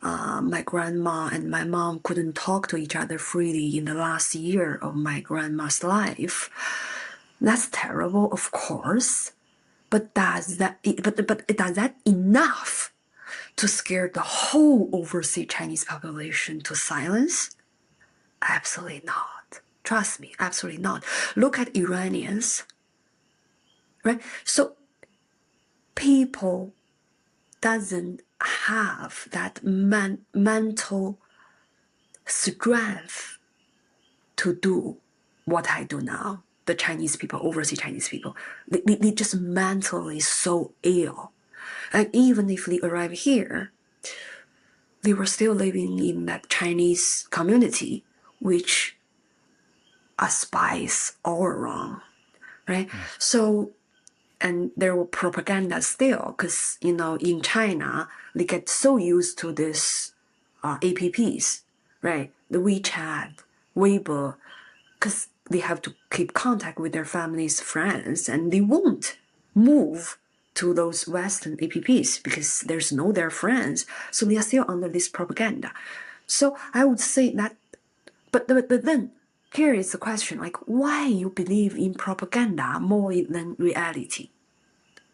My grandma and my mom couldn't talk to each other freely in the last year of my grandma's life. That's terrible, of course. But does that enough to scare the whole overseas Chinese population to silence? Absolutely not. Trust me, absolutely not. Look at Iranians. Right? So people doesn't have that mental strength to do what I do now. The Chinese people, overseas Chinese people, they just mentally so ill. And even if they arrive here, they were still living in that Chinese community, which are spies all around, right? So, and there were propaganda still, because, in China, they get so used to this apps, right? The WeChat, Weibo, because they have to keep contact with their families, friends, and they won't move to those Western apps because there's no their friends. So they are still under this propaganda. So I would say that, but then here is the question, like, why you believe in propaganda more than reality?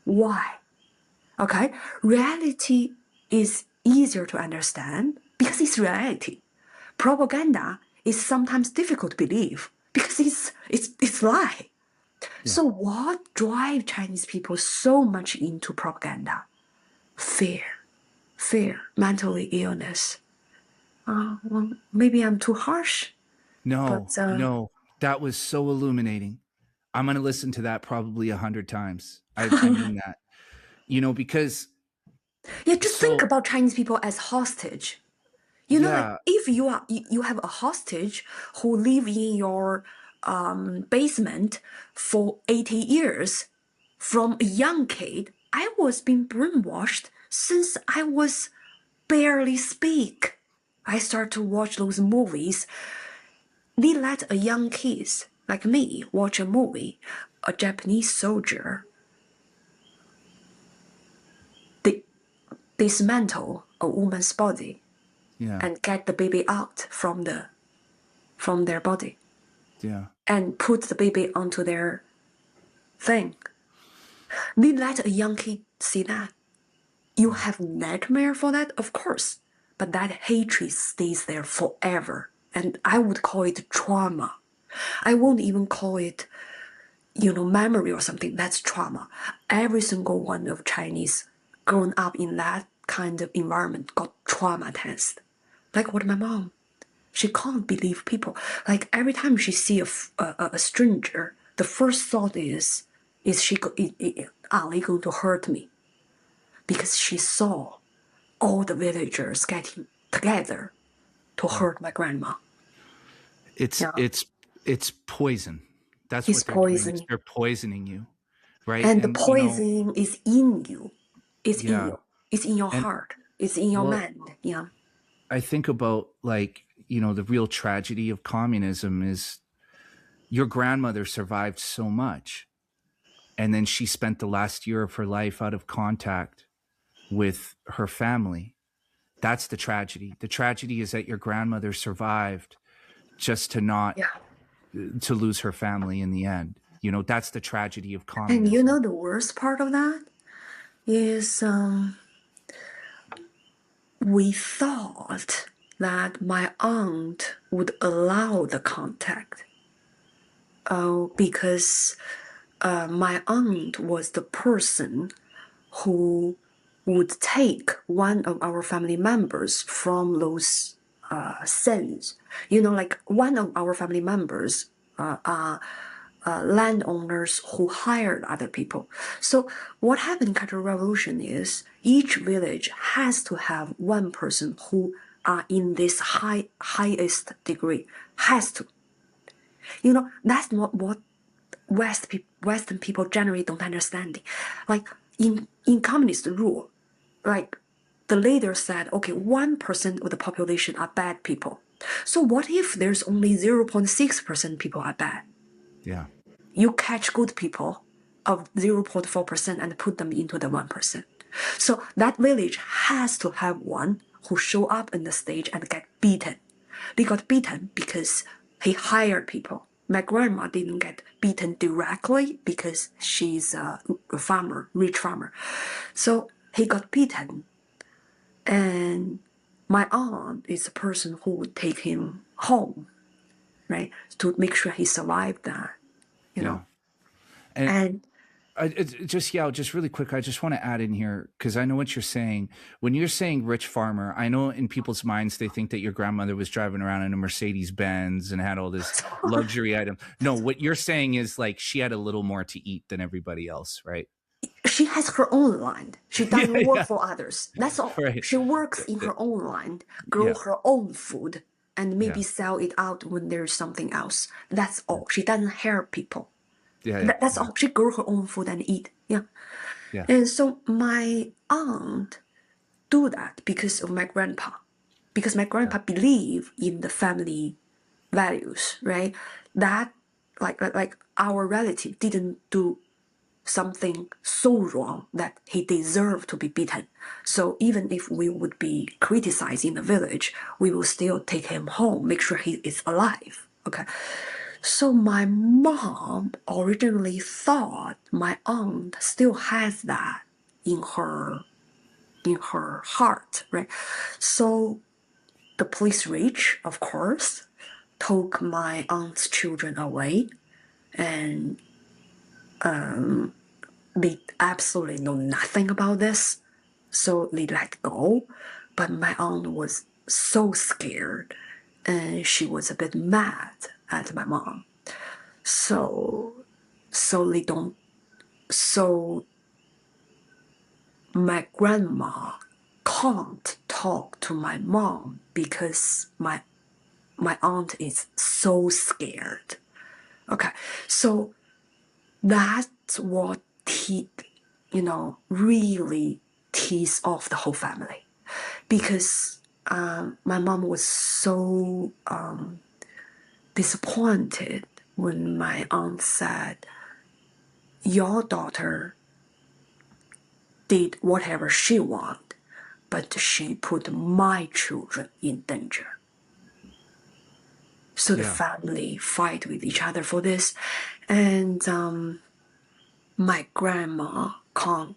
Why? Okay, reality is easier to understand because it's reality. Propaganda is sometimes difficult to believe because it's lie. Yeah. So what drives Chinese people so much into propaganda? Fear, mentally illness. Well, maybe I'm too harsh. No, no, that was so illuminating. I'm going to listen to that probably 100 times. I mean that, because. Yeah, just think about Chinese people as hostage. If you have a hostage who live in your basement for 80 years, from a young kid, I was being brainwashed since I was barely speak. I start to watch those movies. They let a young kid like me watch a movie, a Japanese soldier dismantle a woman's body and get the baby out from their body. And put the baby onto their thing. They let a young kid see that. You have nightmare for that, of course, but that hatred stays there forever. And I would call it trauma. I won't even call it, memory or something. That's trauma. Every single one of Chinese grown up in that kind of environment got traumatized. Like what my mom. She can't believe people. Like every time she see a stranger, the first thought is are they going to hurt me? Because she saw all the villagers getting together to hurt my grandma. It's poison. That's it's what they're poison. doing. They're poisoning you, right? And the poison is in you. It's in you. It's in your heart. It's in your mind. Yeah. I think about the real tragedy of communism is your grandmother survived so much, and then she spent the last year of her life out of contact with her family. That's the tragedy. The tragedy is that your grandmother survived just to not to lose her family in the end. That's the tragedy of communism. And the worst part of that is we thought that my aunt would allow the contact because my aunt was the person who would take one of our family members from those sins. Like one of our family members are landowners who hired other people. So what happened in Cultural Revolution is each village has to have one person who are in this highest degree, has to. That's not what Western people generally don't understand. Like in communist rule, like the leader said, okay, 1% of the population are bad people. So what if there's only 0.6% people are bad? Yeah. You catch good people of 0.4% and put them into the 1%. So that village has to have one who show up on the stage and get beaten. They got beaten because he hired people. My grandma didn't get beaten directly because she's a farmer, rich farmer. So he got beaten. And my aunt is the person who would take him home, right? To make sure he survived that, know. And just really quick, I just want to add in here, because I know what you're saying. When you're saying rich farmer, I know in people's minds, they think that your grandmother was driving around in a Mercedes Benz and had all this luxury item. No, what you're saying is like she had a little more to eat than everybody else, right? She has her own land. She doesn't work for others. That's all. Right. She works in her own land, grow her own food, and maybe sell it out when there's something else. That's all. She doesn't hire people. That's all. She grow her own food and eat. Yeah. And so my aunt do that because of my grandpa. Because my grandpa believed in the family values, right? That like our relative didn't do something so wrong that he deserved to be beaten. So even if we would be criticized in the village, we will still take him home, make sure he is alive. Okay. So my mom originally thought my aunt still has that in her heart, right? So the police reached, of course, took my aunt's children away, and they absolutely know nothing about this, so they let go. But my aunt was so scared, and she was a bit mad at my mom. So my grandma can't talk to my mom because my aunt is so scared. Okay, so that's what really teased off the whole family. because my mom was so disappointed when my aunt said, your daughter did whatever she wanted, but she put my children in danger. So the family fight with each other for this, and my grandma can't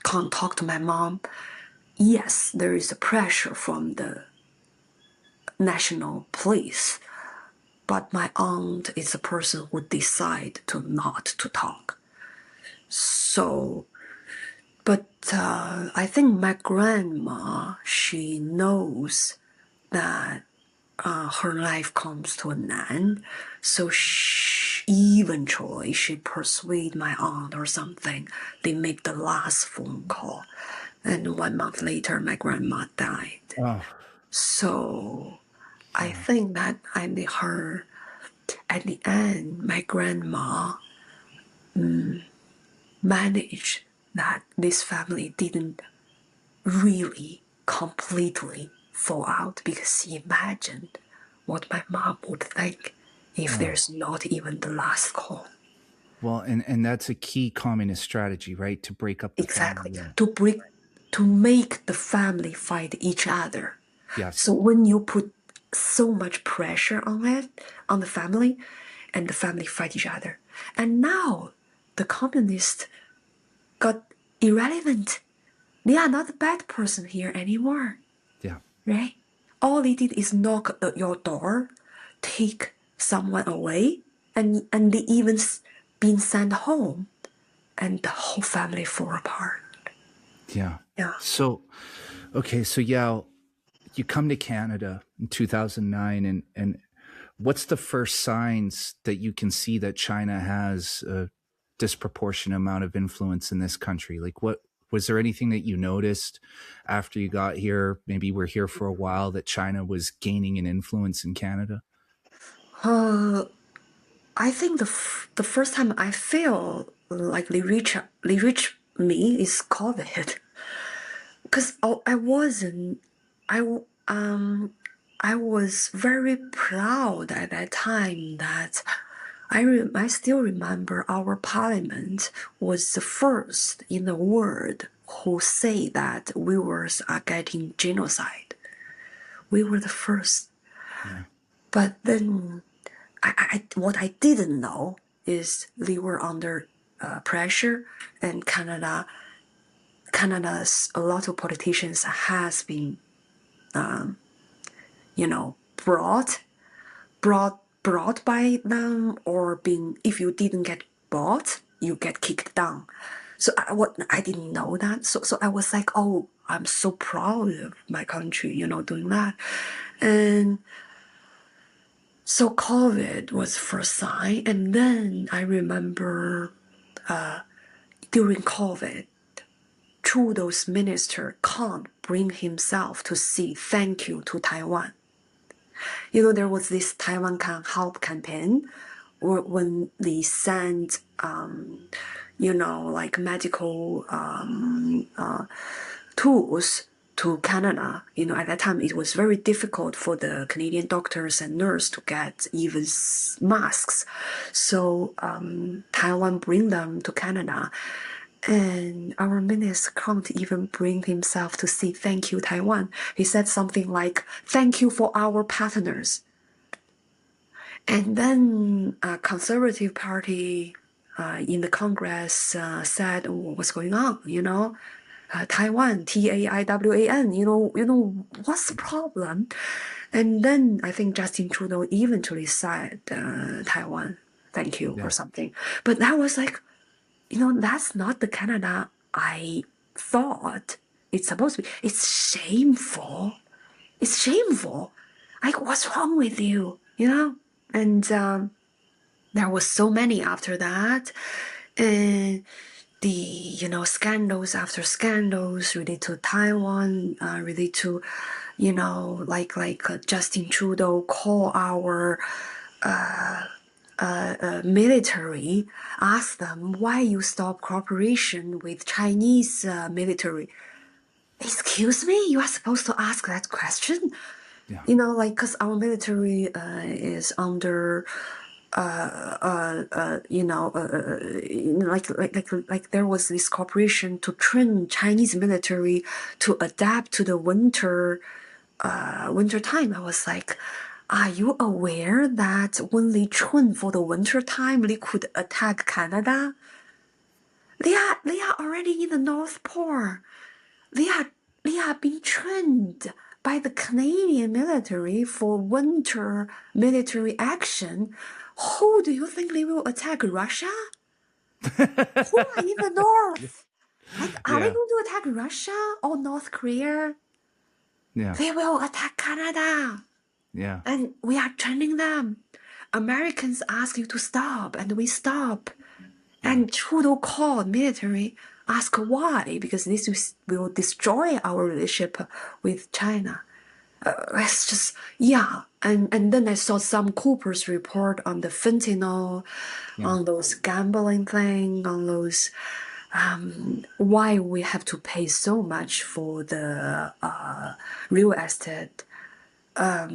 talk to my mom. Yes, there is a pressure from the national police, but my aunt is a person who decide to not to talk. So, but I think my grandma, she knows that her life comes to an end, so eventually she persuade my aunt or something. They make the last phone call, and 1 month later my grandma died. So I think that I made her, at the end, my grandma managed that this family didn't really completely fall out, because she imagined what my mom would think if there's not even the last call. Well, and that's a key communist strategy, right? To break up the Exactly. family. To make the family fight each other. Yes. So when you put so much pressure on it, on the family, and the family fight each other, and now the communists got irrelevant. They are not the bad person here anymore. Yeah. Right? All they did is knock at your door, take someone away, and they even been sent home, and the whole family fall apart. Yeah. Yeah. So, okay. So Yao, you come to Canada in 2009, and what's the first signs that you can see that China has a disproportionate amount of influence in this country? Like, what was there anything that you noticed after you got here? Maybe we're here for a while, that China was gaining an influence in Canada. I think the first time I feel like they reach me is COVID, because I was very proud at that time that I still remember our parliament was the first in the world who say that Uyghurs are getting genocide. We were the first. Yeah. But then what I didn't know is they were under pressure, and Canada's a lot of politicians has been, brought by them, or being, if you didn't get bought, you get kicked down. So I didn't know that. So I was like, oh, I'm so proud of my country, doing that. And so COVID was first sign, and then I remember during COVID, Trudeau's minister can't bring himself to say thank you to Taiwan. There was this Taiwan Can Help campaign, when they sent, like medical tools to Canada. At that time, it was very difficult for the Canadian doctors and nurses to get even masks. So Taiwan bring them to Canada. And our minister can't even bring himself to say thank you, Taiwan. He said something like, thank you for our partners. And then Conservative Party in the Congress said, what's going on, Taiwan, Taiwan, what's the problem? And then I think Justin Trudeau eventually said, Taiwan, thank you, or something. But that was like, that's not the Canada I thought it's supposed to be. It's shameful. It's shameful. Like, what's wrong with you? And there was so many after that. And the, scandals after scandals related to Taiwan, related to, like Justin Trudeau call our military, ask them why you stop cooperation with Chinese military. excuse me, you are supposed to ask that question? Yeah. Like, because our military is under, like there was this cooperation to train Chinese military to adapt to the winter time. I was like, are you aware that when they train for the winter time, they could attack Canada? They are already in the North Pole. They are being trained by the Canadian military for winter military action. Who do you think they will attack? Russia? Who are in the north? Like, are they Yeah. going to attack Russia or North Korea? Yeah. They will attack Canada. Yeah. And we are training them. Americans ask you to stop, and we stop. And Trudeau called military, ask why, because this will destroy our relationship with China. It's just, yeah. And then I saw some Cooper's report on the fentanyl, on those gambling thing, on those, why we have to pay so much for the real estate. Our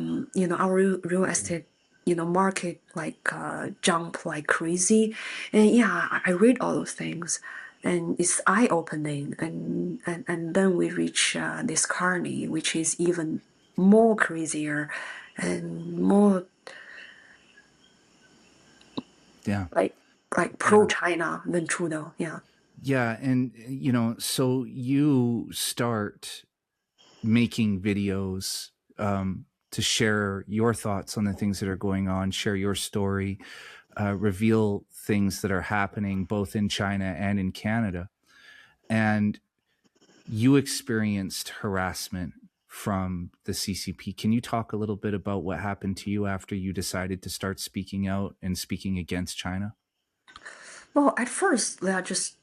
real estate, market like jump like crazy. And yeah, I read all those things, and it's eye-opening. And then we reach this Carney, which is even more crazier and more Yeah. like pro-China than Trudeau. Yeah. Yeah. And, so you start making videos to share your thoughts on the things that are going on, share your story, reveal things that are happening both in China and in Canada. And you experienced harassment from the CCP. Can you talk a little bit about what happened to you after you decided to start speaking out and speaking against China? Well, at first they are just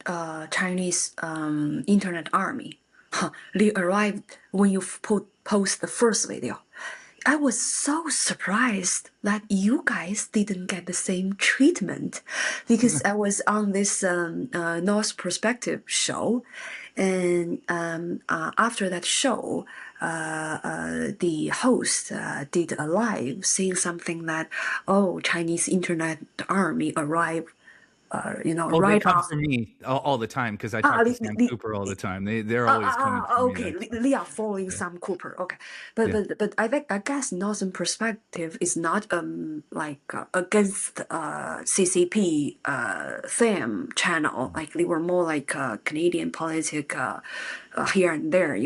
Chinese internet army. They arrived when you post the first video. I was so surprised that you guys didn't get the same treatment, because I was on this North Perspective show, and after that show, the host did a live saying something that, oh, Chinese internet army arrived, Oh, they right come off. for me all the time because I talk to Sam Cooper all the time. They're always coming for me. Okay, they are following Sam Cooper. Okay, but Yeah. but I guess Northern Perspective is not like against CCP theme channel. Like they were more like Canadian politic here and there,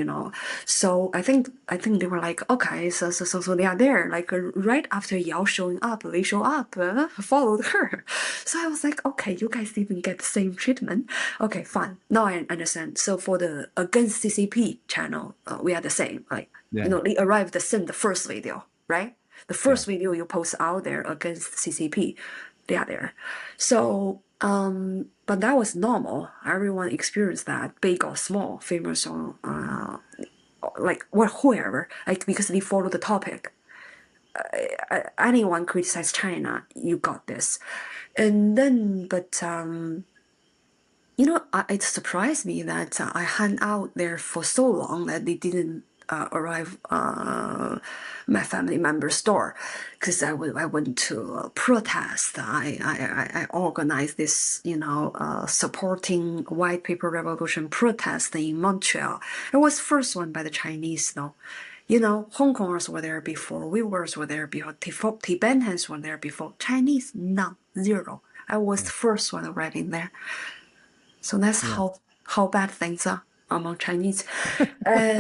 So I think they were like, okay, so they are there. Like right after Yao showing up, they show up, followed her. So I was like, okay, you guys didn't get the same treatment. Okay, fine. Now I understand. So for the against CCP channel, we are the same. Like, Yeah. they arrived to send the first video, right? The first video you post out there against CCP, they are there. So, but that was normal. Everyone experienced that, big or small, famous or like whoever, like because they follow the topic. Anyone criticize China, you got this. And then, but it surprised me that I hung out there for so long that they didn't arrive my family member's door, because I went to protest. I organized this, supporting white people revolution protest in Montreal. It was first one by the Chinese, though. Hong Kongers were there before, Uyghurs were there before, Tibetans were there before, Chinese, none, zero. I was the first one arriving there. So that's how bad things are among Chinese.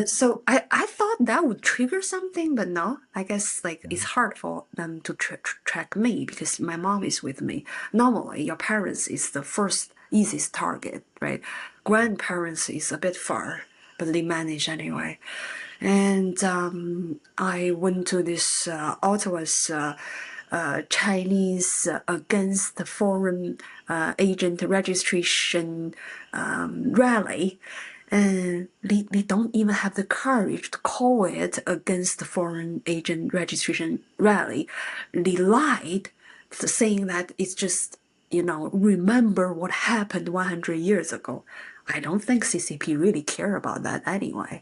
So I thought that would trigger something, but no. I guess it's hard for them to track me because my mom is with me. Normally, your parents is the first easiest target, right? Grandparents is a bit far, but they manage anyway. And I went to this Ottawa's Chinese against the foreign agent registration rally, and they don't even have the courage to call it against the foreign agent registration rally. They lied, saying that it's just remember what happened 100 years ago. I don't think CCP really care about that anyway.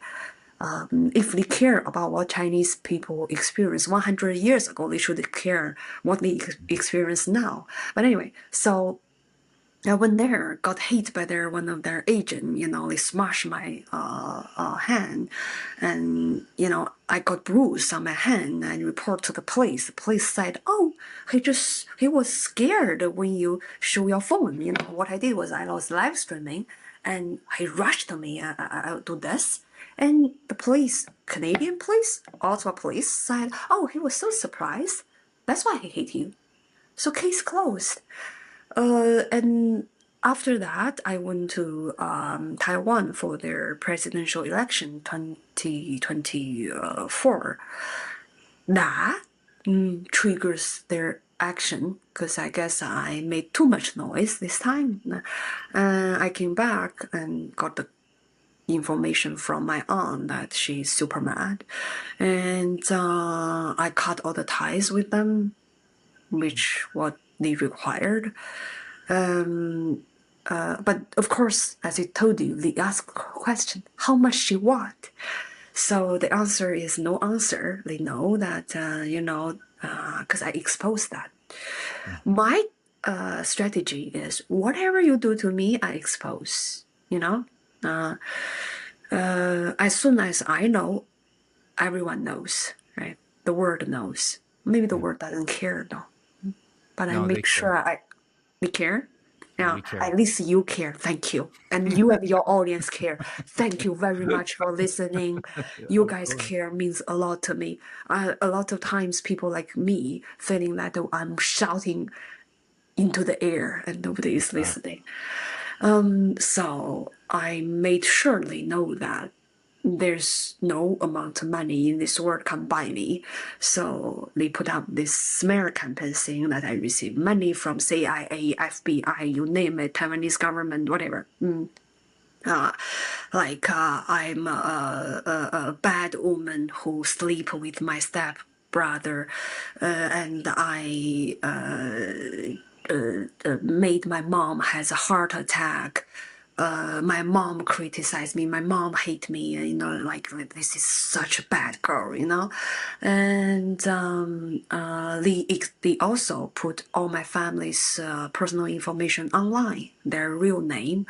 If they care about what Chinese people experienced 100 years ago, they should care what they experience now. But anyway, so I went there, got hit by one of their agent. They smashed my hand, and I got bruised on my hand and report to the police. The police said, "Oh, he was scared when you show your phone." What I did was I was live streaming, and he rushed to me. I do this, and the police, Canadian police, Ottawa police, said, "Oh, he was so surprised. That's why he hit you." So case closed. And after that, I went to Taiwan for their presidential election 2024. That triggers their action because I guess I made too much noise this time. I came back and got the information from my aunt that she's super mad. And I cut all the ties with them, which what they required. But of course, as I told you, they asked a question, how much she want? So the answer is no answer. They know that, because I exposed that. My strategy is whatever you do to me, I expose, as soon as I know, everyone knows, right? The world knows. Maybe the world doesn't care though. But I make sure we care. Yeah, at least you care. Thank you. And you and your audience care. Thank you very much for listening. You guys care means a lot to me. A lot of times people like me feeling that I'm shouting into the air and nobody is listening. So I made sure they know that there's no amount of money in this world can buy me. So they put up this smear campaign saying that I received money from CIA, FBI, you name it, Taiwanese government, whatever. I'm a bad woman who sleep with my step brother, and I made my mom has a heart attack. My mom criticized me. My mom hate me. This is such a bad girl. And they also put all my family's personal information online. Their real name,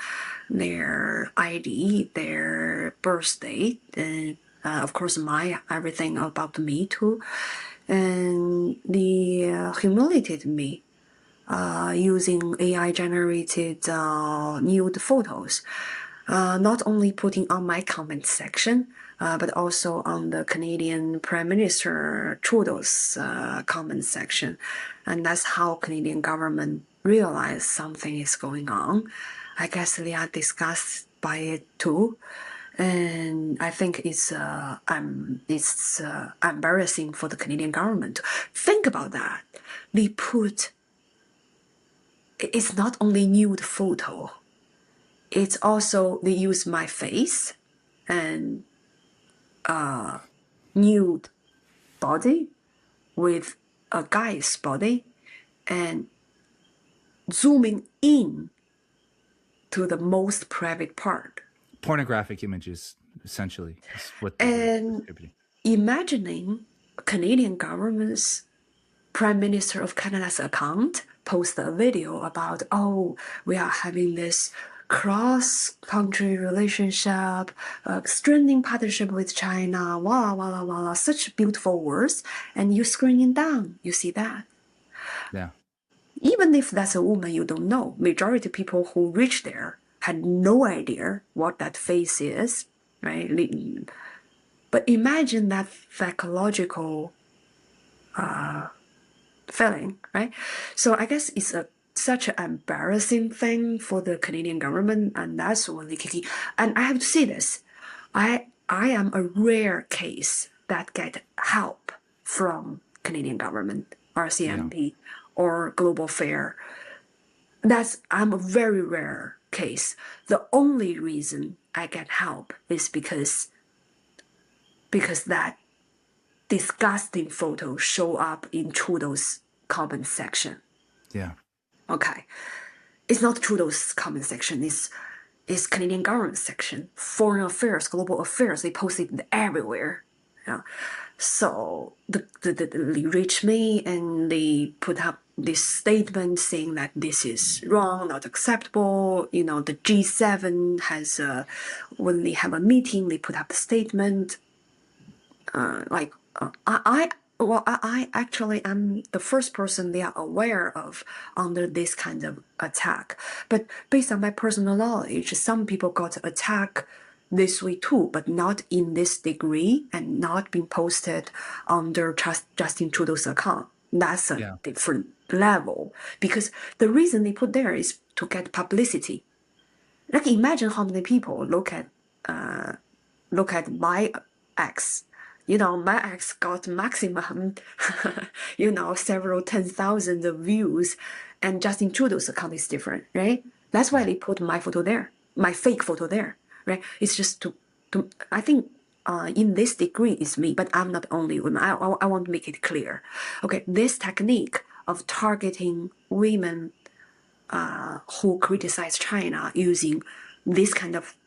their ID, their birth date, and of course my everything about me too. And they humiliated me. Using AI-generated nude photos, not only putting on my comment section, but also on the Canadian Prime Minister Trudeau's comment section. And that's how Canadian government realized something is going on. I guess they are disgusted by it too. And I think it's embarrassing for the Canadian government. Think about that. It's not only nude photo, it's also they use my face and nude body with a guy's body and zooming in to the most private part. Pornographic images, essentially, is what and distributing. Imagining Canadian government's Prime Minister of Canada's account post a video about, oh, we are having this cross-country relationship, strengthening partnership with China, wala, wala, wala, such beautiful words, and you screening down, you see that. Yeah. Even if that's a woman you don't know, majority of people who reach there had no idea what that face is, right? But imagine that psychological feeling, right? So I guess it's such an embarrassing thing for the Canadian government, and that's really key. And I have to say this, I am a rare case that get help from Canadian government, RCMP, or Global Fair. I'm a very rare case. The only reason I get help is because that disgusting photo show up in Trudeau's comment section. Yeah. Okay. It's not Trudeau's comment section. It's is Canadian government section, foreign affairs, global affairs. They post it everywhere. Yeah. So they reach me and they put up this statement saying that this is wrong, not acceptable. The G7 has, when they have a meeting, they put up a statement. I actually am the first person they are aware of under this kind of attack. But based on my personal knowledge, some people got attacked this way too, but not in this degree and not being posted under Justin Trudeau's account. That's a different level, because the reason they put there is to get publicity. Like, imagine how many people look at my ex. My ex got maximum, several 10,000 of views, and Justin Trudeau's account is different, right? That's why they put my photo there, my fake photo there, right? It's just to I think in this degree it's me, but I'm not the only woman. I want to make it clear. Okay, this technique of targeting women who criticize China using this kind of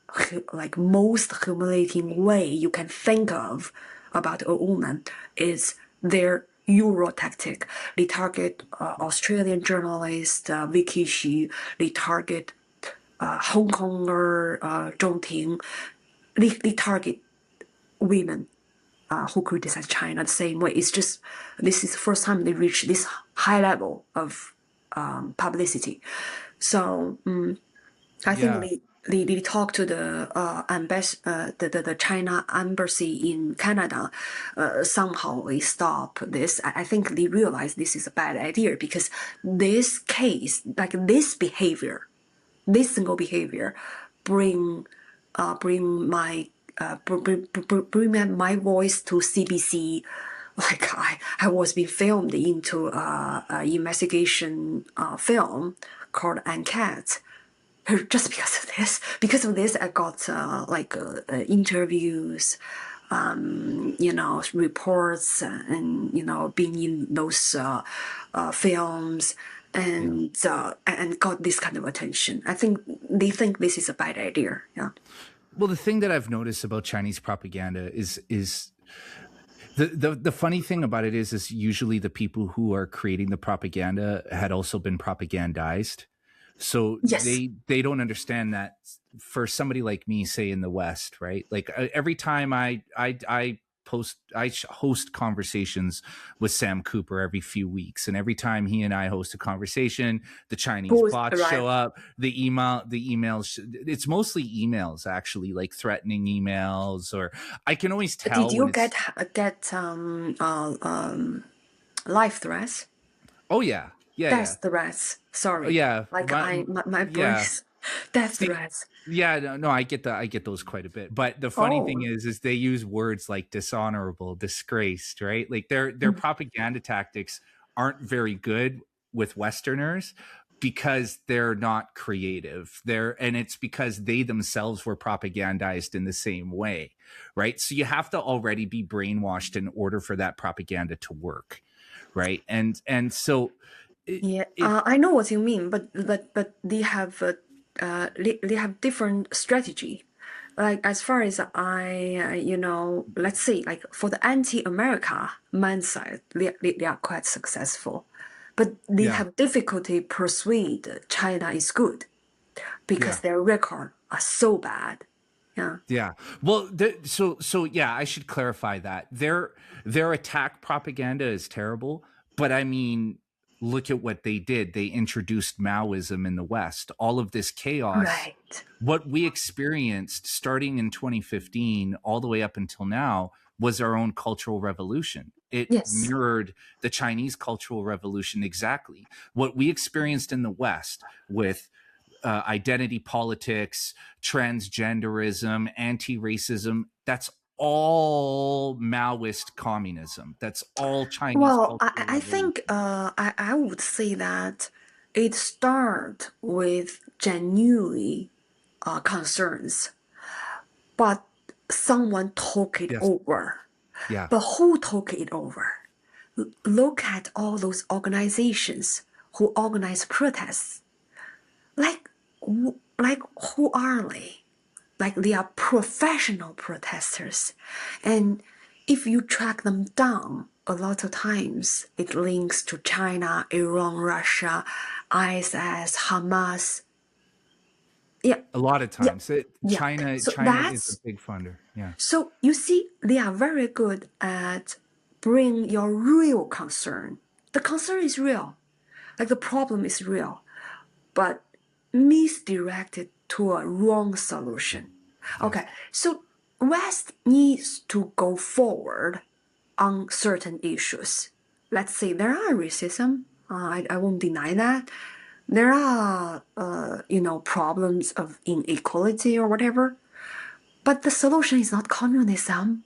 like most humiliating way you can think of about a woman is their Euro tactic. They target Australian journalist Vicky Xu. They target Hong Konger Zhong Ting. They target women who criticize China the same way. It's just this is the first time they reach this high level of publicity. So I think they talked to the the China embassy in Canada. Somehow they stop this. I think they realize this is a bad idea, because this case, like this behavior, this single behavior, bring my voice to CBC. Like I was being filmed into a investigation film called Enquête. Just because of this, I got interviews, reports, and being in those films, and got this kind of attention. I think they think this is a bad idea. Yeah. Well, the thing that I've noticed about Chinese propaganda is the funny thing about it is usually the people who are creating the propaganda had also been propagandized. So yes. they don't understand that for somebody like me, say in the West, right? Like every time I host conversations with Sam Cooper every few weeks, and every time he and I host a conversation, the Chinese bots show up. The emails. It's mostly emails, actually, like threatening emails, or I can always tell. Did you get live threats? Oh yeah. Yeah, that's threats. Sorry. Oh, yeah. Like my brace. That's threats. Yeah, no, I get those quite a bit. But the funny thing is they use words like dishonorable, disgraced, right? Like their propaganda tactics aren't very good with Westerners because they're not creative. And it's because they themselves were propagandized in the same way, right? So you have to already be brainwashed in order for that propaganda to work, right? And so I know what you mean, but they have different strategy. Like, as far as let's say, like, for the anti-America man side, they are quite successful, but they have difficulty persuade China is good because their record are so bad. Yeah. Well, so yeah, I should clarify that their attack propaganda is terrible, but I mean, look at what they did. They introduced Maoism in the West. All of this chaos, right. What we experienced starting in 2015 all the way up until now was our own cultural revolution. It mirrored the Chinese cultural revolution exactly. What we experienced in the West with identity politics, transgenderism, anti-racism, that's all Maoist communism. That's all Chinese. Well, I think I would say that it started with genuinely concerns, but someone took it over. Yeah. But who took it over? Look at all those organizations who organize protests. Like, like, who are they? Like, they are professional protesters. And if you track them down, a lot of times it links to China, Iran, Russia, ISIS, Hamas. Yeah, A lot of yeah, times, yeah. China So is a that's big funder. Yeah. so you see, they are very good at bring your real concern. The concern is real, like the problem is real, but misdirected to a wrong solution. Yes. Okay, so West needs to go forward on certain issues. Let's say there are racism. I won't deny that. There are, problems of inequality or whatever. But the solution is not communism.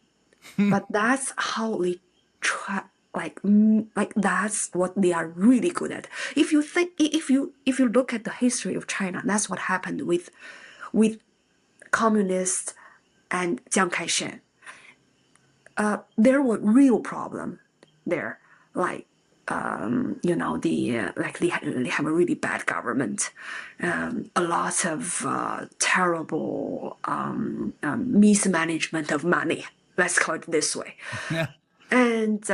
But that's how we try. Like that's what they are really good at. If you look at the history of China, that's what happened with communists and Jiang Kai-shek. There were real problem there, like they have a really bad government, a lot of terrible mismanagement of money. Let's call it this way. Yeah. And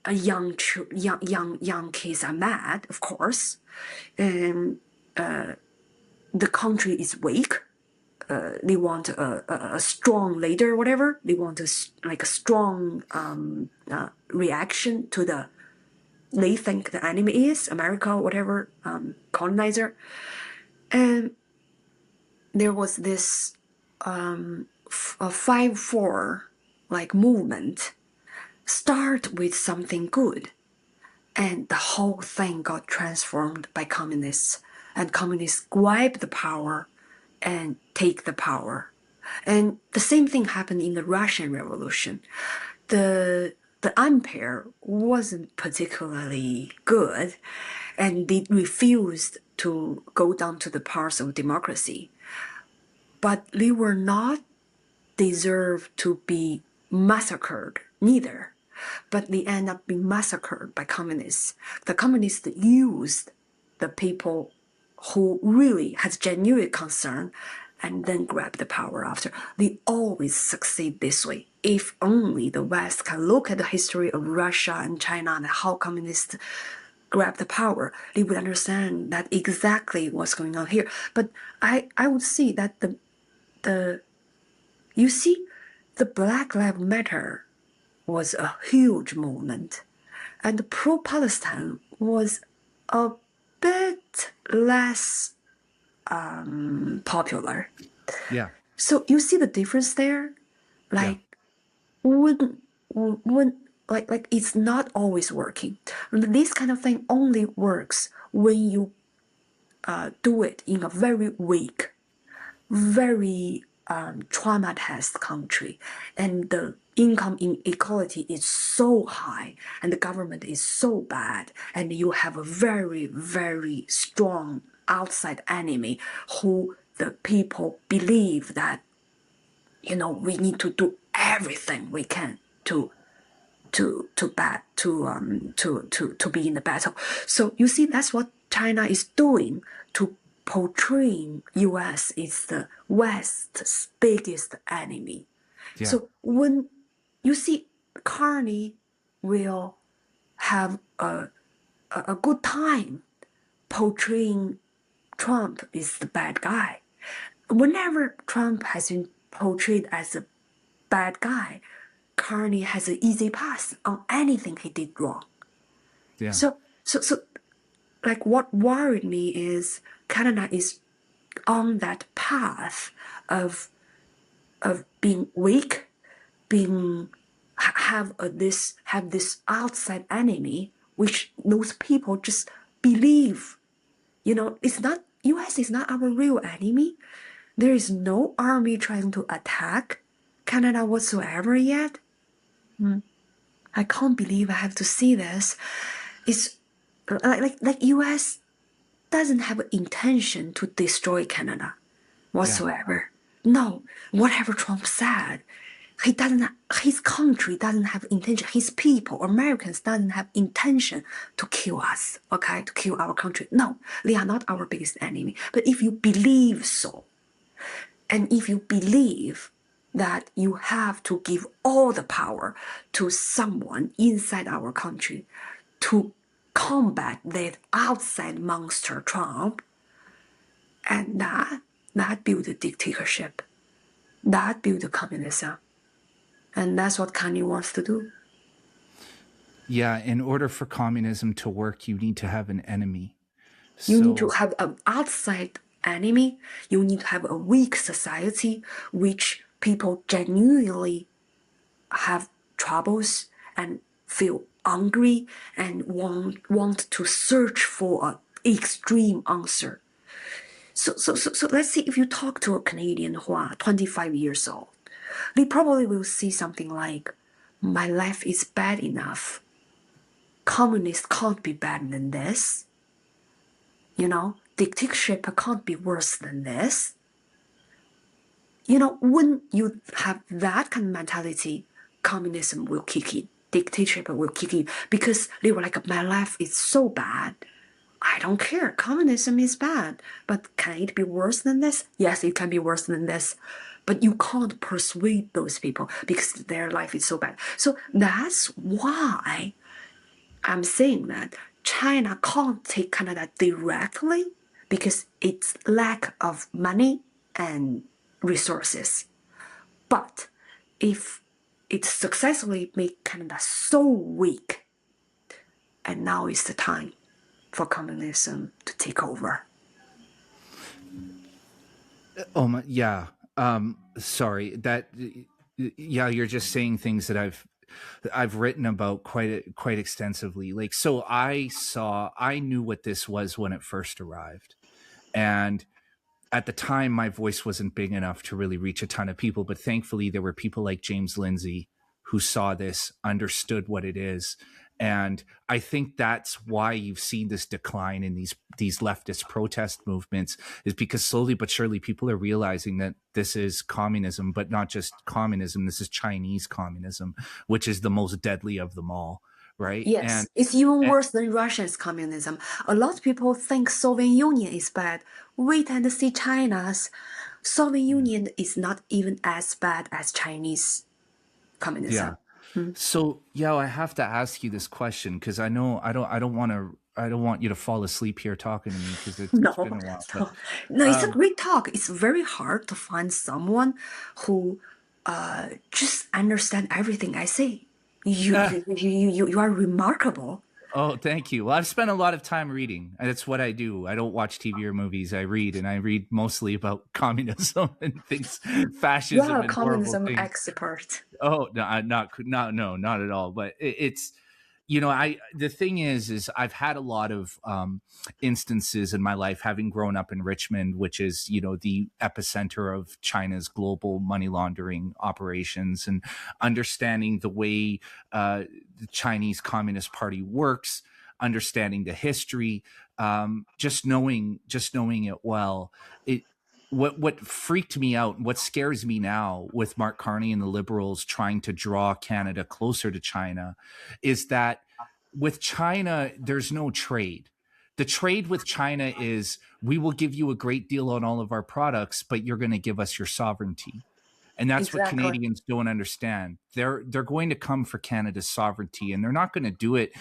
young kids are mad, of course, and the country is weak. They want a strong leader or whatever. They want a strong reaction to they think the enemy is America, whatever, colonizer. And there was this 5-4 movement start with something good, and the whole thing got transformed by communists, and communists grabbed the power and take the power. And the same thing happened in the Russian Revolution. The empire wasn't particularly good, and they refused to go down to the path of democracy. But they were not deserved to be massacred neither. But they end up being massacred by communists. The communists used the people who really had genuine concern and then grab the power after. They always succeed this way. If only the West can look at the history of Russia and China and how communists grab the power, they would understand that exactly what's going on here. But I would see that the Black Lives Matter was a huge movement, and pro-Palestine was a bit less popular. Yeah. So you see the difference there, like when it's not always working. This kind of thing only works when you do it in a very weak, very traumatized country, and the income inequality is so high, and the government is so bad, and you have a very, very strong outside enemy who the people believe that we need to do everything we can to be in the battle. So you see, that's what China is doing to portraying U.S. is the West's biggest enemy. Yeah. So when you see, Carney will have a good time portraying Trump is the bad guy. Whenever Trump has been portrayed as a bad guy, Carney has an easy pass on anything he did wrong. Yeah. So like, what worried me is Canada is on that path of being weak, have this outside enemy, which those people just believe. It's not, U.S. is not our real enemy. There is no army trying to attack Canada whatsoever yet. I can't believe I have to see this. It's like U.S. doesn't have an intention to destroy Canada whatsoever. No, whatever Trump said, his country doesn't have intention, his people, Americans doesn't have intention to kill us, okay, to kill our country. No, they are not our biggest enemy. But if you believe so, and if you believe that you have to give all the power to someone inside our country to combat that outside monster Trump, and that build a dictatorship, that build a communism. And that's what Kanye wants to do. Yeah, in order for communism to work, you need to have an enemy. You need to have an outside enemy. You need to have a weak society, which people genuinely have troubles and feel angry and want to search for an extreme answer. So let's see, if you talk to a Canadian who are 25 years old, they probably will see something like, my life is bad enough. Communists can't be better than this. You know, dictatorship can't be worse than this. You know, when you have that kind of mentality, communism will kick in, dictatorship will kick in, because they were like, my life is so bad. I don't care. Communism is bad. But can it be worse than this? Yes, it can be worse than this. But you can't persuade those people because their life is so bad. So that's why I'm saying that China can't take Canada directly because it's lack of money and resources. But if it successfully make Canada so weak, and now is the time for communism to take over. Oh my, yeah. Sorry that. Yeah, you're just saying things that I've written about quite extensively. Like, so I knew what this was when it first arrived, and at the time my voice wasn't big enough to really reach a ton of people. But thankfully, there were people like James Lindsay who saw this, understood what it is. And I think that's why you've seen this decline in these leftist protest movements, is because slowly but surely people are realizing that this is communism, but not just communism. This is Chinese communism, which is the most deadly of them all, right? Yes, it's even worse than Russia's communism. A lot of people think Soviet Union is bad. Wait and see China's. Soviet Union is not even as bad as Chinese communism. Yeah. So, Yao, I have to ask you this question because I know I don't want you to fall asleep here talking to me because it's been a while. But, no, it's a great talk. It's very hard to find someone who just understand everything I say. You are remarkable. Oh, thank you. Well, I've spent a lot of time reading. That's what I do. I don't watch TV or movies. I read, and I read mostly about communism and things, fascism, You're a and communism horrible things. expert. Oh no, not at all. But it's, you know, the thing is I've had a lot of instances in my life, having grown up in Richmond, which is, you know, the epicenter of China's global money laundering operations, and understanding the way the Chinese Communist Party works, understanding the history, just knowing it well. What freaked me out, what scares me now with Mark Carney and the Liberals trying to draw Canada closer to China, is that with China, there's no trade. The trade with China is, we will give you a great deal on all of our products, but you're going to give us your sovereignty. And that's what Canadians don't understand. They're going to come for Canada's sovereignty, and they're not going to do it.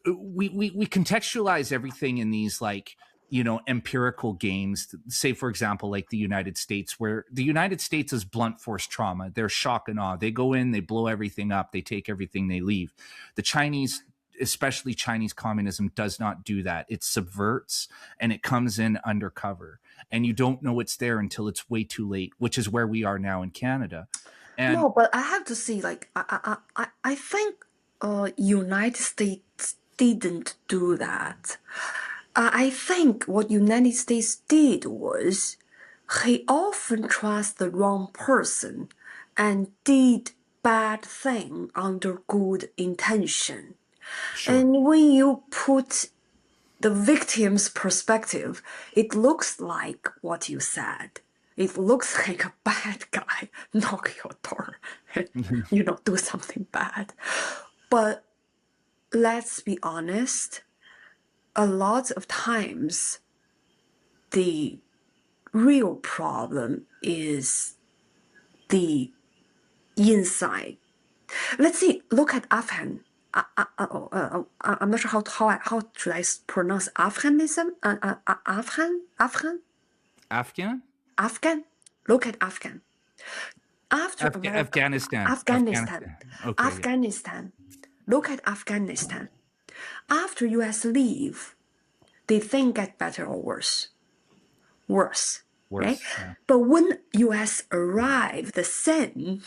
We contextualize everything in these, like, you know, empirical games. Say, for example, like the United States, where the United States is blunt force trauma. They're shock and awe. They go in, they blow everything up, they take everything, they leave. The Chinese, especially Chinese communism, does not do that. It subverts, and it comes in undercover, and you don't know it's there until it's way too late, which is where we are now in Canada. And no, but I have to see, like, I think United States didn't do that. I think what United States did was, he often trusts the wrong person and did bad thing under good intention. Sure. And when you put the victim's perspective, it looks like what you said. It looks like a bad guy knock your door. do something bad. But let's be honest, a lot of times the real problem is the inside. Let's see, look at Afghan. I'm not sure how should I pronounce Afghanism? Afghan. Look at Afghan. After Afghanistan. Okay. Afghanistan. Look at Afghanistan. After U.S. leave, did things get better or worse? Worse. Right? Yeah. But when U.S. arrived, the scene,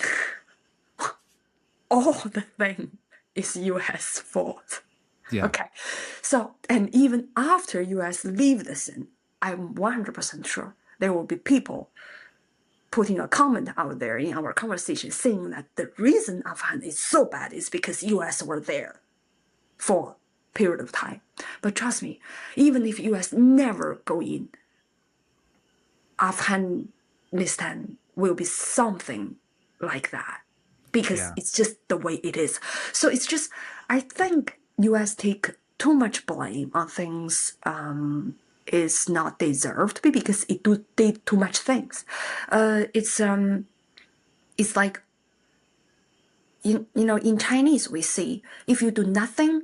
all the thing is U.S. fault. Yeah. Okay. So, and even after U.S. leave the scene, I'm 100% sure there will be people putting a comment out there in our conversation saying that the reason Afghan is so bad is because U.S. were there for a period of time. But trust me, even if U.S. never go in, Afghanistan will be something like that because it's just the way it is. So it's just, I think U.S. take too much blame on things is not deserved because it did too much things. It's like, in Chinese we see if you do nothing,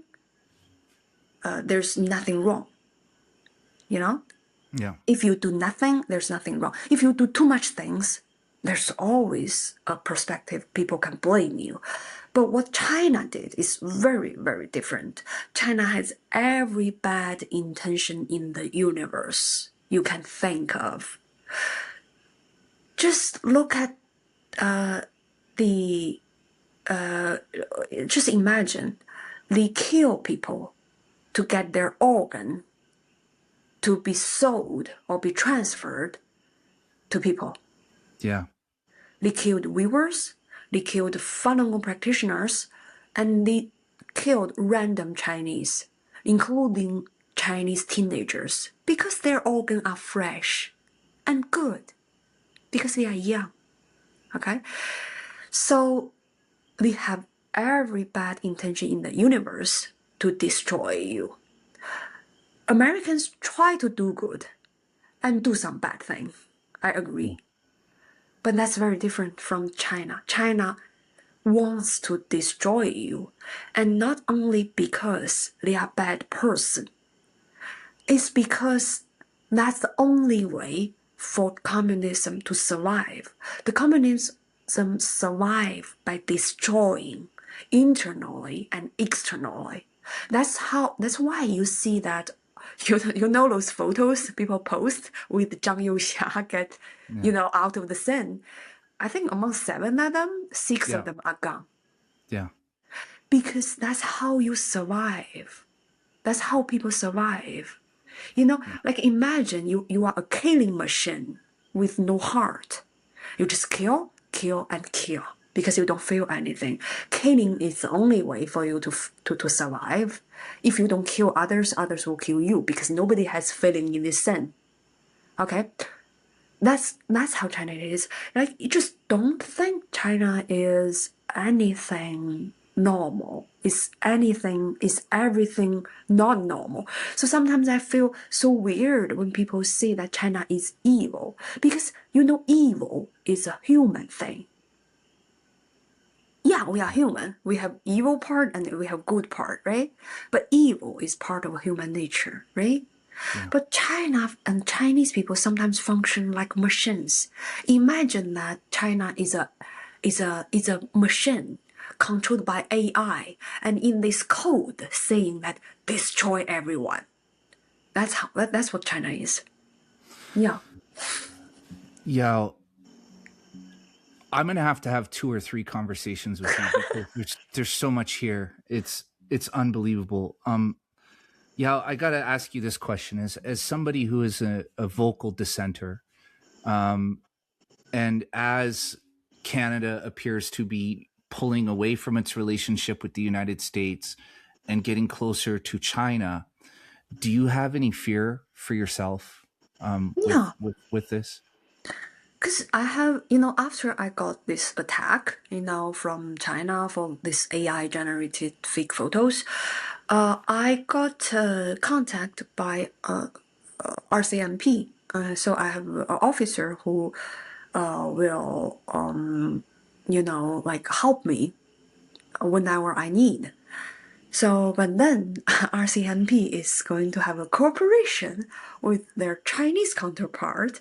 there's nothing wrong. Yeah. If you do nothing, there's nothing wrong. If you do too much things, there's always a perspective people can blame you. But what China did is very, very different. China has every bad intention in the universe you can think of. Just look at just imagine they kill people to get their organ to be sold or be transferred to people. Yeah. They killed weavers, they killed Falun Gong practitioners, and they killed random Chinese, including Chinese teenagers, because their organs are fresh and good, because they are young. Okay? So they have every bad intention in the universe to destroy you. Americans try to do good and do some bad thing. I agree. But that's very different from China. China wants to destroy you. And not only because they are a bad person. It's because that's the only way for communism to survive. The communism survive by destroying internally and externally. That's why you see that those photos people post with Zhang Youxia get out of the scene. I think among 7 of them, 6 of them are gone. Yeah. Because that's how you survive. That's how people survive. Like imagine you are a killing machine with no heart. You just kill, and kill because you don't feel anything. Killing is the only way for you to survive. If you don't kill others, others will kill you because nobody has feeling in this sense. Okay? That's how China is. Like, you just don't think China is anything normal. Is everything not normal. So sometimes I feel so weird when people say that China is evil. Because evil is a human thing. Yeah, we are human. We have evil part and we have good part, right? But evil is part of human nature, right? Yeah. But China and Chinese people sometimes function like machines. Imagine that China is a machine controlled by AI, and in this code saying that destroy everyone. That's what China is. Yeah. Yao, I'm gonna have 2 or 3 conversations with you because there's so much here. It's unbelievable. Yao, I gotta ask you this question: as somebody who is a vocal dissenter, and as Canada appears to be pulling away from its relationship with the United States and getting closer to China, do you have any fear for yourself with this? Because I have, after I got this attack, from China for this AI generated fake photos, I got contacted by RCMP. So I have an officer who will, like help me whenever I need. So, but then RCMP is going to have a cooperation with their Chinese counterpart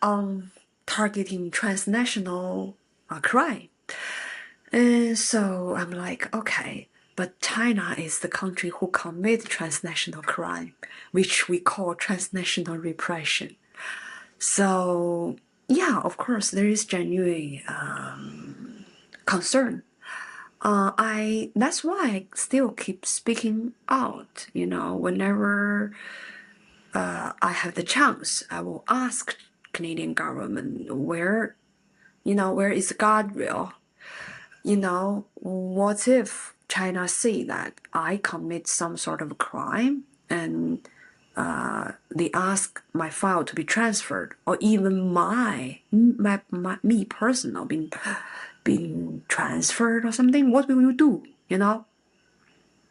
on targeting transnational crime. And so I'm like, okay, but China is the country who commit transnational crime, which we call transnational repression. So yeah, of course, there is genuine concern. That's why I still keep speaking out. Whenever I have the chance, I will ask Canadian government where is the guardrail? What if China see that I commit some sort of crime and they ask my file to be transferred, or even me personal being transferred or something? What will you do?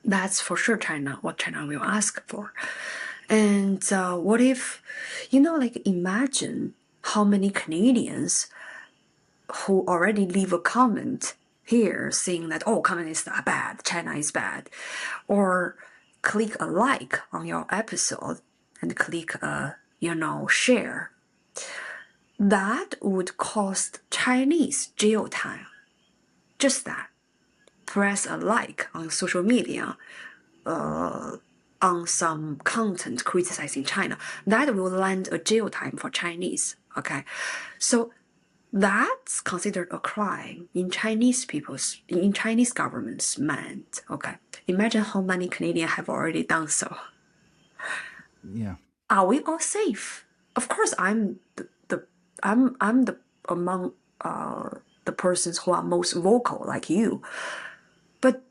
That's for sure what China will ask for. And what if, imagine how many Canadians who already leave a comment here saying that, oh, communists are bad, China is bad, or click a like on your episode and click a, share. That would cost Chinese jail time. Just that. Press a like on social media on some content criticizing China. That will land a jail time for Chinese. Okay. So that's considered a crime in Chinese government's mind. Okay. Imagine how many Canadians have already done so. Yeah. Are we all safe? Of course, I'm among the persons who are most vocal, like you. But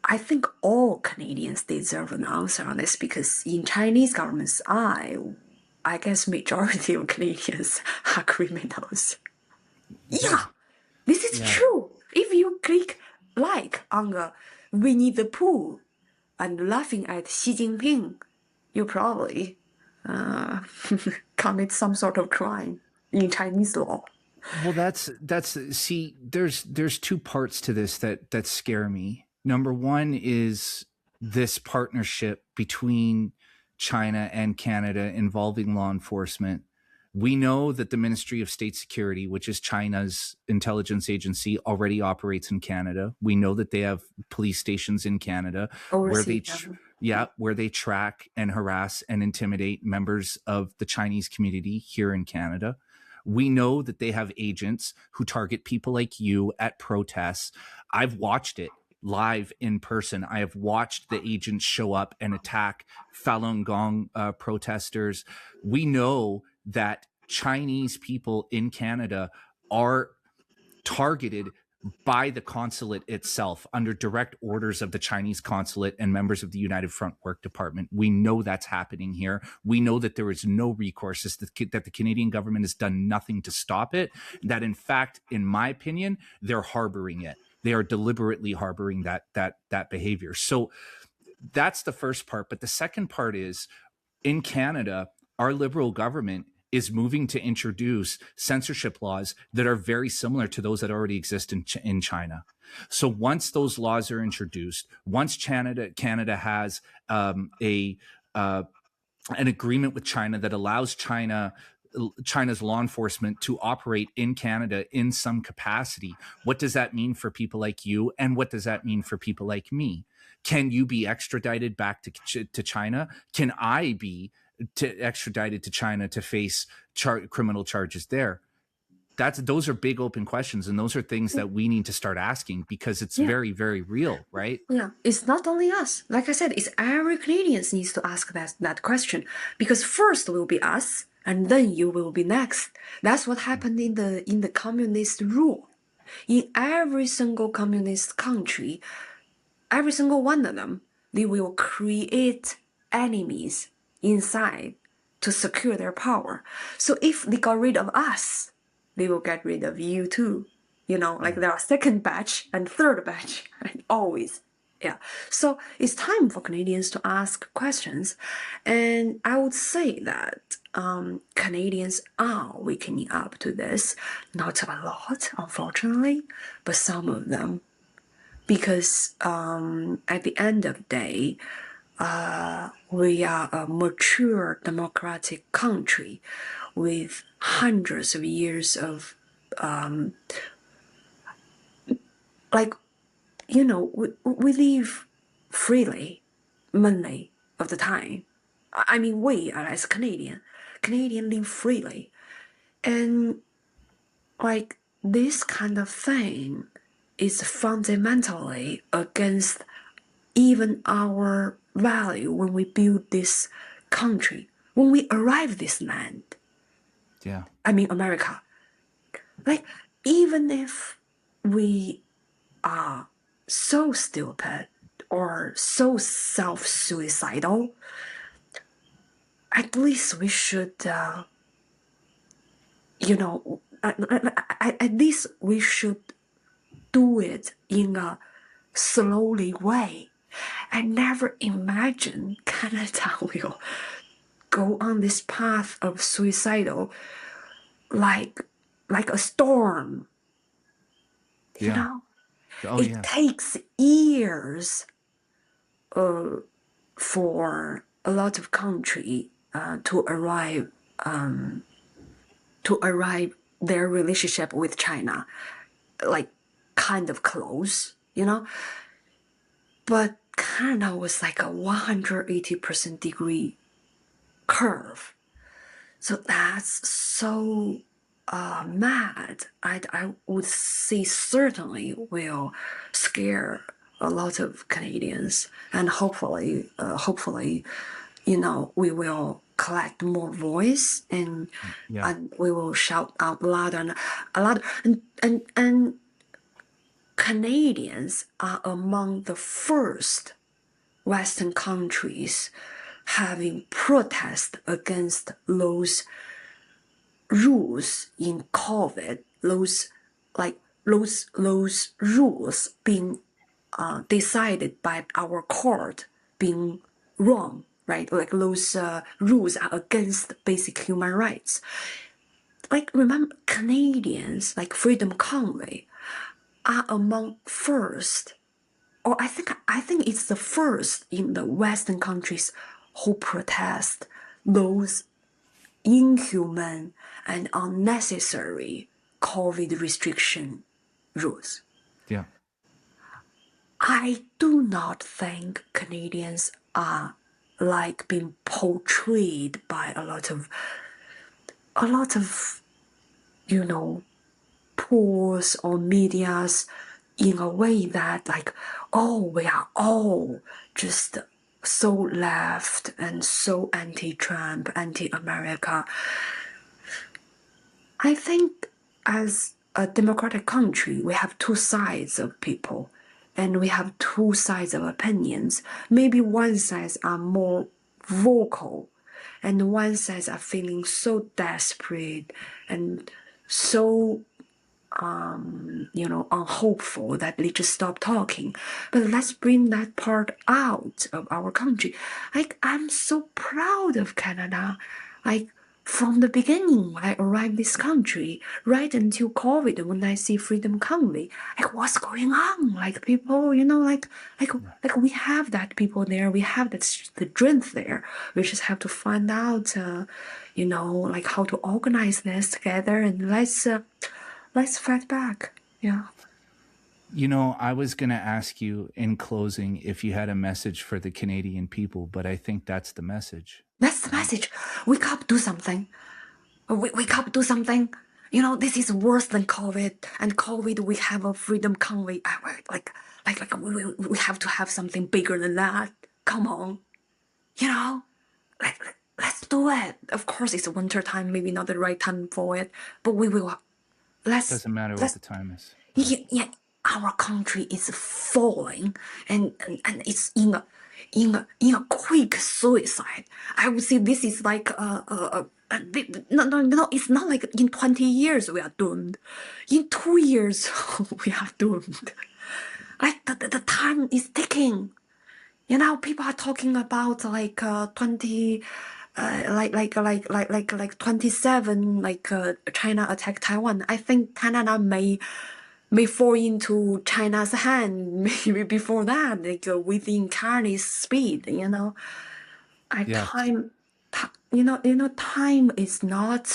I think all Canadians deserve an answer on this, because in Chinese government's eye, I guess majority of Canadians are criminals. Yeah, this is true. If you click like on a Winnie the Pooh and laughing at Xi Jinping, you probably commit some sort of crime in Chinese law. Well, see, there's two parts to this that scare me. Number one is this partnership between China and Canada involving law enforcement. We know that the Ministry of State Security, which is China's intelligence agency, already operates in Canada. We know that they have police stations in Canada where they track and harass and intimidate members of the Chinese community here in Canada. We know that they have agents who target people like you at protests. I've watched it live in person. I have watched the agents show up and attack Falun Gong protesters. We know that Chinese people in Canada are targeted by the consulate itself under direct orders of the Chinese consulate and members of the United Front Work Department. We know that's happening here. We know that there is no recourse, that the Canadian government has done nothing to stop it, that in fact, in my opinion, they're harboring it. They are deliberately harboring that behavior. So that's the first part. But the second part is, in Canada, our Liberal government is moving to introduce censorship laws that are very similar to those that already exist in China. So once those laws are introduced, once Canada has an agreement with China that allows China's law enforcement to operate in Canada in some capacity, what does that mean for people like you? And what does that mean for people like me? Can you be extradited back to China? Can I be extradited to China to face criminal charges there? Those are big open questions, and those are things that we need to start asking, because it's very, very real, right? Yeah, it's not only us. Like I said, it's every Canadian needs to ask that question, because first will be us, and then you will be next. That's what happened in the communist rule. In every single communist country, every single one of them, they will create enemies inside to secure their power. So if they got rid of us, they will get rid of you too. You know, like there are second batch and third batch, and always. Yeah. So it's time for Canadians to ask questions. And I would say that Canadians are waking up to this. Not a lot, unfortunately, but some of them. Because at the end of the day, we are a mature democratic country with hundreds of years of we live freely many of the time. I mean, we as Canadian live freely, and like this kind of thing is fundamentally against even our value when we build this country, when we arrive this land. Yeah. I mean, America. Like, even if we are so stupid or so self-suicidal, at least we should, at least we should do it in a slowly way. I never imagined Canada will go on this path of suicidal like a storm. Yeah. You know? Oh, it takes years for a lot of country to arrive their relationship with China, like kind of close, you know. But Canada was like a 180% degree curve, so that's so mad. I would say certainly will scare a lot of Canadians, and hopefully, we will collect more voice and we will shout out louder and Canadians are among the first Western countries having protest against those rules in COVID, those rules being decided by our court being wrong, right? Like those rules are against basic human rights. Like, remember, Canadians, like Freedom Convoy, are among first, or I think it's the first in the Western countries who protest those inhuman and unnecessary COVID restriction rules. Yeah. I do not think Canadians are like being portrayed by a lot of polls or medias in a way that like, oh, we are all just so left and so anti-Trump, anti-America. I think as a democratic country, we have two sides of people and we have two sides of opinions. Maybe one side are more vocal and one side are feeling so desperate and so unhopeful that they just stop talking. But let's bring that part out of our country. Like, I'm so proud of Canada. Like, from the beginning, when I arrived this country, right until COVID, when I see Freedom Convoy, like, what's going on? Like, people, like we have that people there, we have that strength there. We just have to find out, like how to organize this together, and let's fight back. Yeah. I was going to ask you in closing if you had a message for the Canadian people, but I think that's the message. That's the message. Wake up, do something. Wake up, do something. This is worse than COVID. And COVID, we have a Freedom Convoy. We have to have something bigger than that. Come on. Let's do it. Of course, it's winter time. Maybe not the right time for it, but we will. Doesn't matter what the time is. Yeah, our country is falling, and it's in in a quick suicide. I would say this is like no, it's not like in 20 years we are doomed. In 2 years we are doomed. Like the time is ticking. People are talking about like 20 like 27 China attack Taiwan. I think Canada may fall into China's hand maybe before that, like within Chinese speed. Yeah. Time is not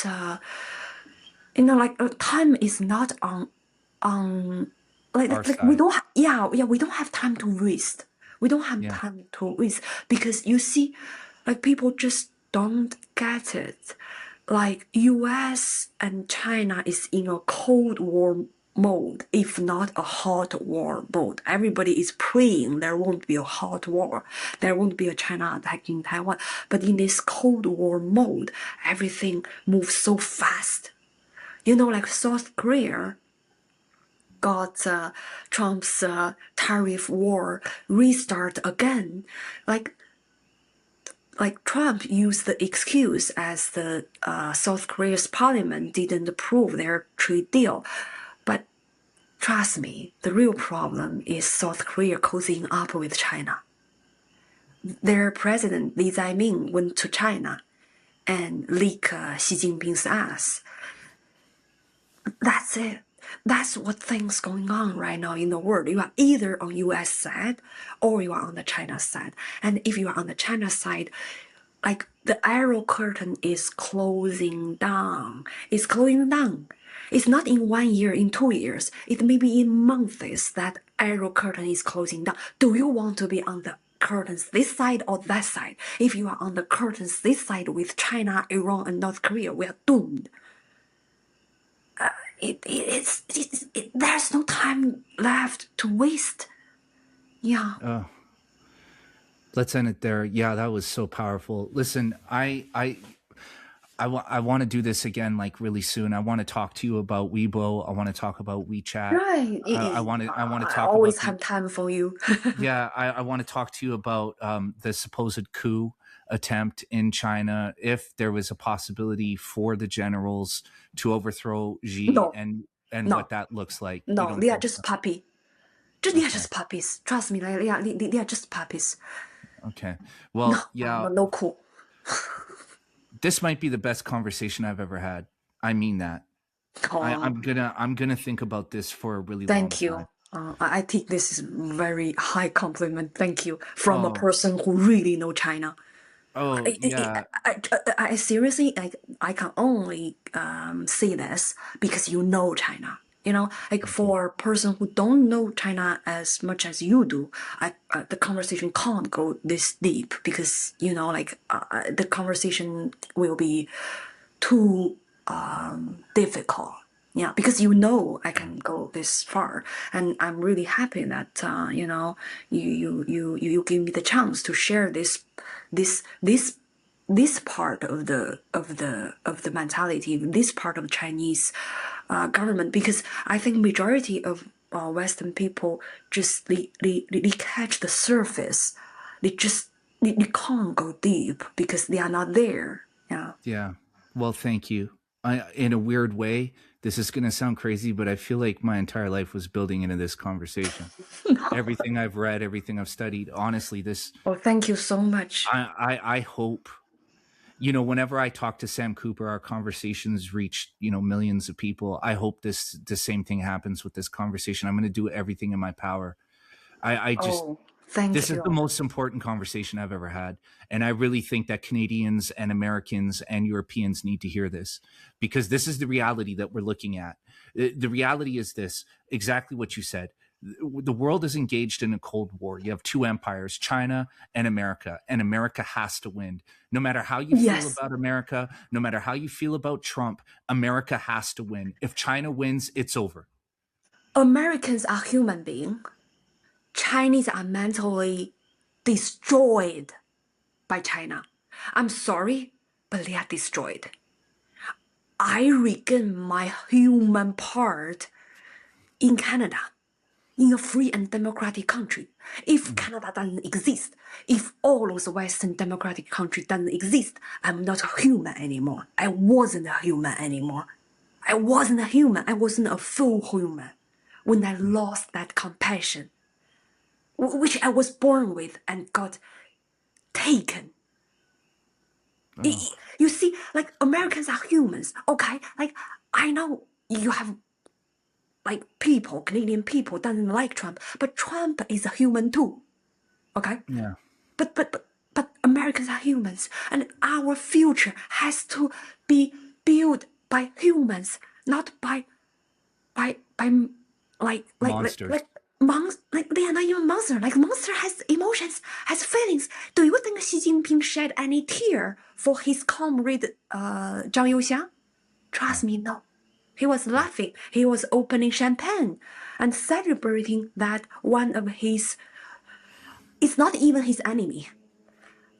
time is not on Our like we side. don't we don't have time to waste. We don't have Yeah. time to waste because you see, like people just don't get it. Like US and China is in a Cold War mode, if not a hot war mode. Everybody is praying there won't be a hot war. There won't be a China attacking Taiwan. But in this Cold War mode, everything moves so fast. Like South Korea got Trump's tariff war restart again. Like Trump used the excuse as the South Korea's parliament didn't approve their trade deal. But trust me, the real problem is South Korea cozying up with China. Their president, Lee Jae-myung, went to China and licked Xi Jinping's ass. That's it. That's what things going on right now in the world. You are either on US side or you are on the China side. And if you are on the China side, like the arrow curtain is closing down. It's closing down. It's not in 1 year, in 2 years. It may be in months that arrow curtain is closing down. Do you want to be on the curtains this side or that side? If you are on the curtains this side with China, Iran, and North Korea, we are doomed. There's no time left to waste. Yeah. Let's end it there. Yeah, that was so powerful. Listen, I want to do this again, like really soon. I want to talk to you about Weibo. I want to talk about WeChat. Right. I want to I talk always about have time for you. yeah. I want to talk to you about the supposed coup attempt in China. If there was a possibility for the generals to overthrow Xi No, and no, what that looks like. You no. don't They are think just so? puppy. They are Okay. just puppies. Trust me. They are just puppies. Okay. No, Well, yeah. no cool. This might be the best conversation I've ever had. I mean that. Oh, I'm gonna think about this for a really long thank time. you. I think this is very high compliment. Thank you from a Oh, person who really know China. oh yeah. I seriously, I can only say this because you know China. Like Thank you. for a person who don't know China as much as you do, the conversation can't go this deep because the conversation will be too difficult. Yeah, because I can go this far, and I'm really happy that you give me the chance to share this this part of the mentality, this part of Chinese government, because I think majority of Western people just they catch the surface. They can't go deep because they are not there. Yeah. Yeah. Well, thank you. In a weird way, this is gonna sound crazy, but I feel like my entire life was building into this conversation. Everything I've read, everything I've studied. Honestly, this Well, thank you so much. I hope, whenever I talk to Sam Cooper, our conversations reach, millions of people. I hope the same thing happens with this conversation. I'm going to do everything in my power. I just, Oh, thank this is the you. most important conversation I've ever had. And I really think that Canadians and Americans and Europeans need to hear this, because this is the reality that we're looking at. The reality is this, exactly what you said. The world is engaged in a Cold War. You have two empires, China and America has to win. No matter how you feel Yes, about America, no matter how you feel about Trump, America has to win. If China wins, it's over. Americans are human beings. Chinese are mentally destroyed by China. I'm sorry, but they are destroyed. I regain my human part in Canada. in a free and democratic country. If Canada doesn't exist, if all those Western democratic countries doesn't exist, I'm not a human anymore. I wasn't a human anymore. I wasn't a human. I wasn't a full human when I lost that compassion, which I was born with and got taken. You see, like, Americans are humans, okay? Like, I know you have, like, people, Canadian people doesn't like Trump, but Trump is a human too, okay? Yeah. But Americans are humans, and our future has to be built by humans, not by Monsters. like they are not even monsters. Like, monster has emotions, has feelings. Do you think Xi Jinping shed any tear for his comrade Zhang Youxiang? Trust me, no. He was laughing. He was opening champagne and celebrating that one of his. It's not even his enemy.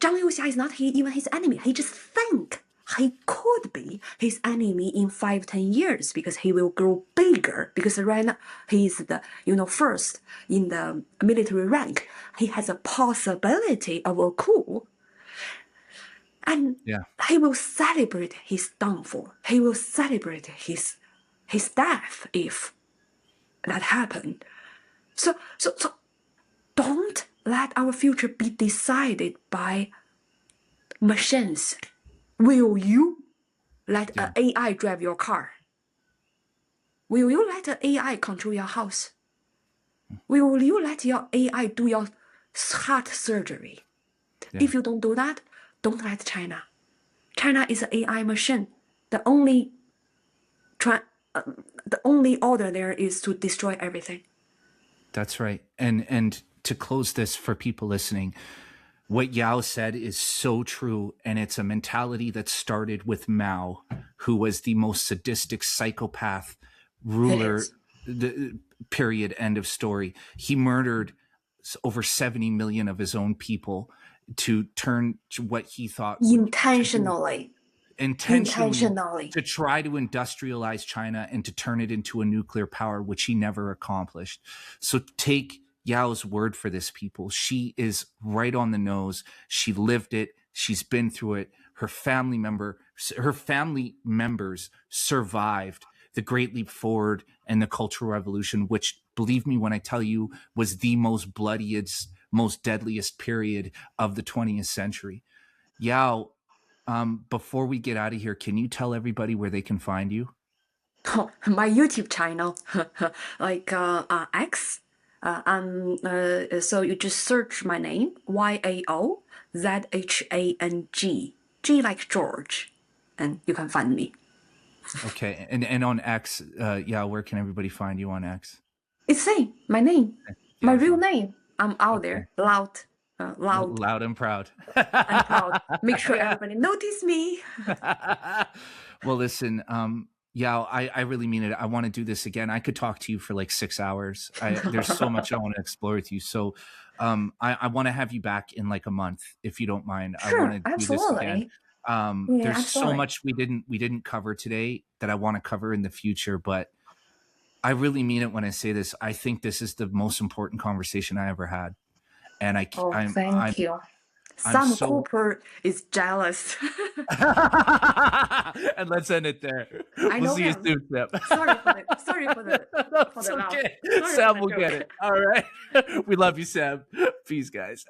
Zhang Youxiang is not even his enemy. He just think he could be his enemy in 5-10 years because he will grow bigger. Because right now he is the first in the military rank. He has a possibility of a coup, and he will celebrate his downfall. He will celebrate his death if that happened. So don't let our future be decided by machines. Will you let an AI drive your car? Will you let an AI control your house? Will you let your AI do your heart surgery? If you don't do that, don't let China. China is an AI machine. The only order there is to destroy everything. That's right. And to close this for people listening, what Yao said is so true, and it's a mentality that started with Mao, who was the most sadistic psychopath ruler, period, end of story. He murdered over 70 million of his own people to turn to what he thought intentionally to try to industrialize China and to turn it into a nuclear power, which he never accomplished. So take Yao's word for this, people. She is right on the nose. She lived it. She's been through it. Her family members survived the Great Leap Forward and the Cultural Revolution, which, believe me when I tell you, was the most bloodiest, most deadliest period of the 20th century. Yao, before we get out of here, can you tell everybody where they can find you? Oh, my YouTube channel, like X. So you just search my name, Yao Zhang, G like George, and you can find me. Okay, and on X, where can everybody find you on X? It's same, my name, my real name. I'm out there, loud and proud. and proud. Make sure everybody notice me. Well, listen, I really mean it. I want to do this again. I could talk to you for like 6 hours. There's so much I want to explore with you. So I want to have you back in like a month, if you don't mind. Sure, I want to do absolutely. this again. There's absolutely so much we didn't cover today that I want to cover in the future, but I really mean it when I say this. I think this is the most important conversation I ever had. And thank you. Sam Cooper is jealous. And let's end it there. We'll see him. You soon, Sam. Sorry for the okay. Sam will get it. All right. We love you, Sam. Peace, guys.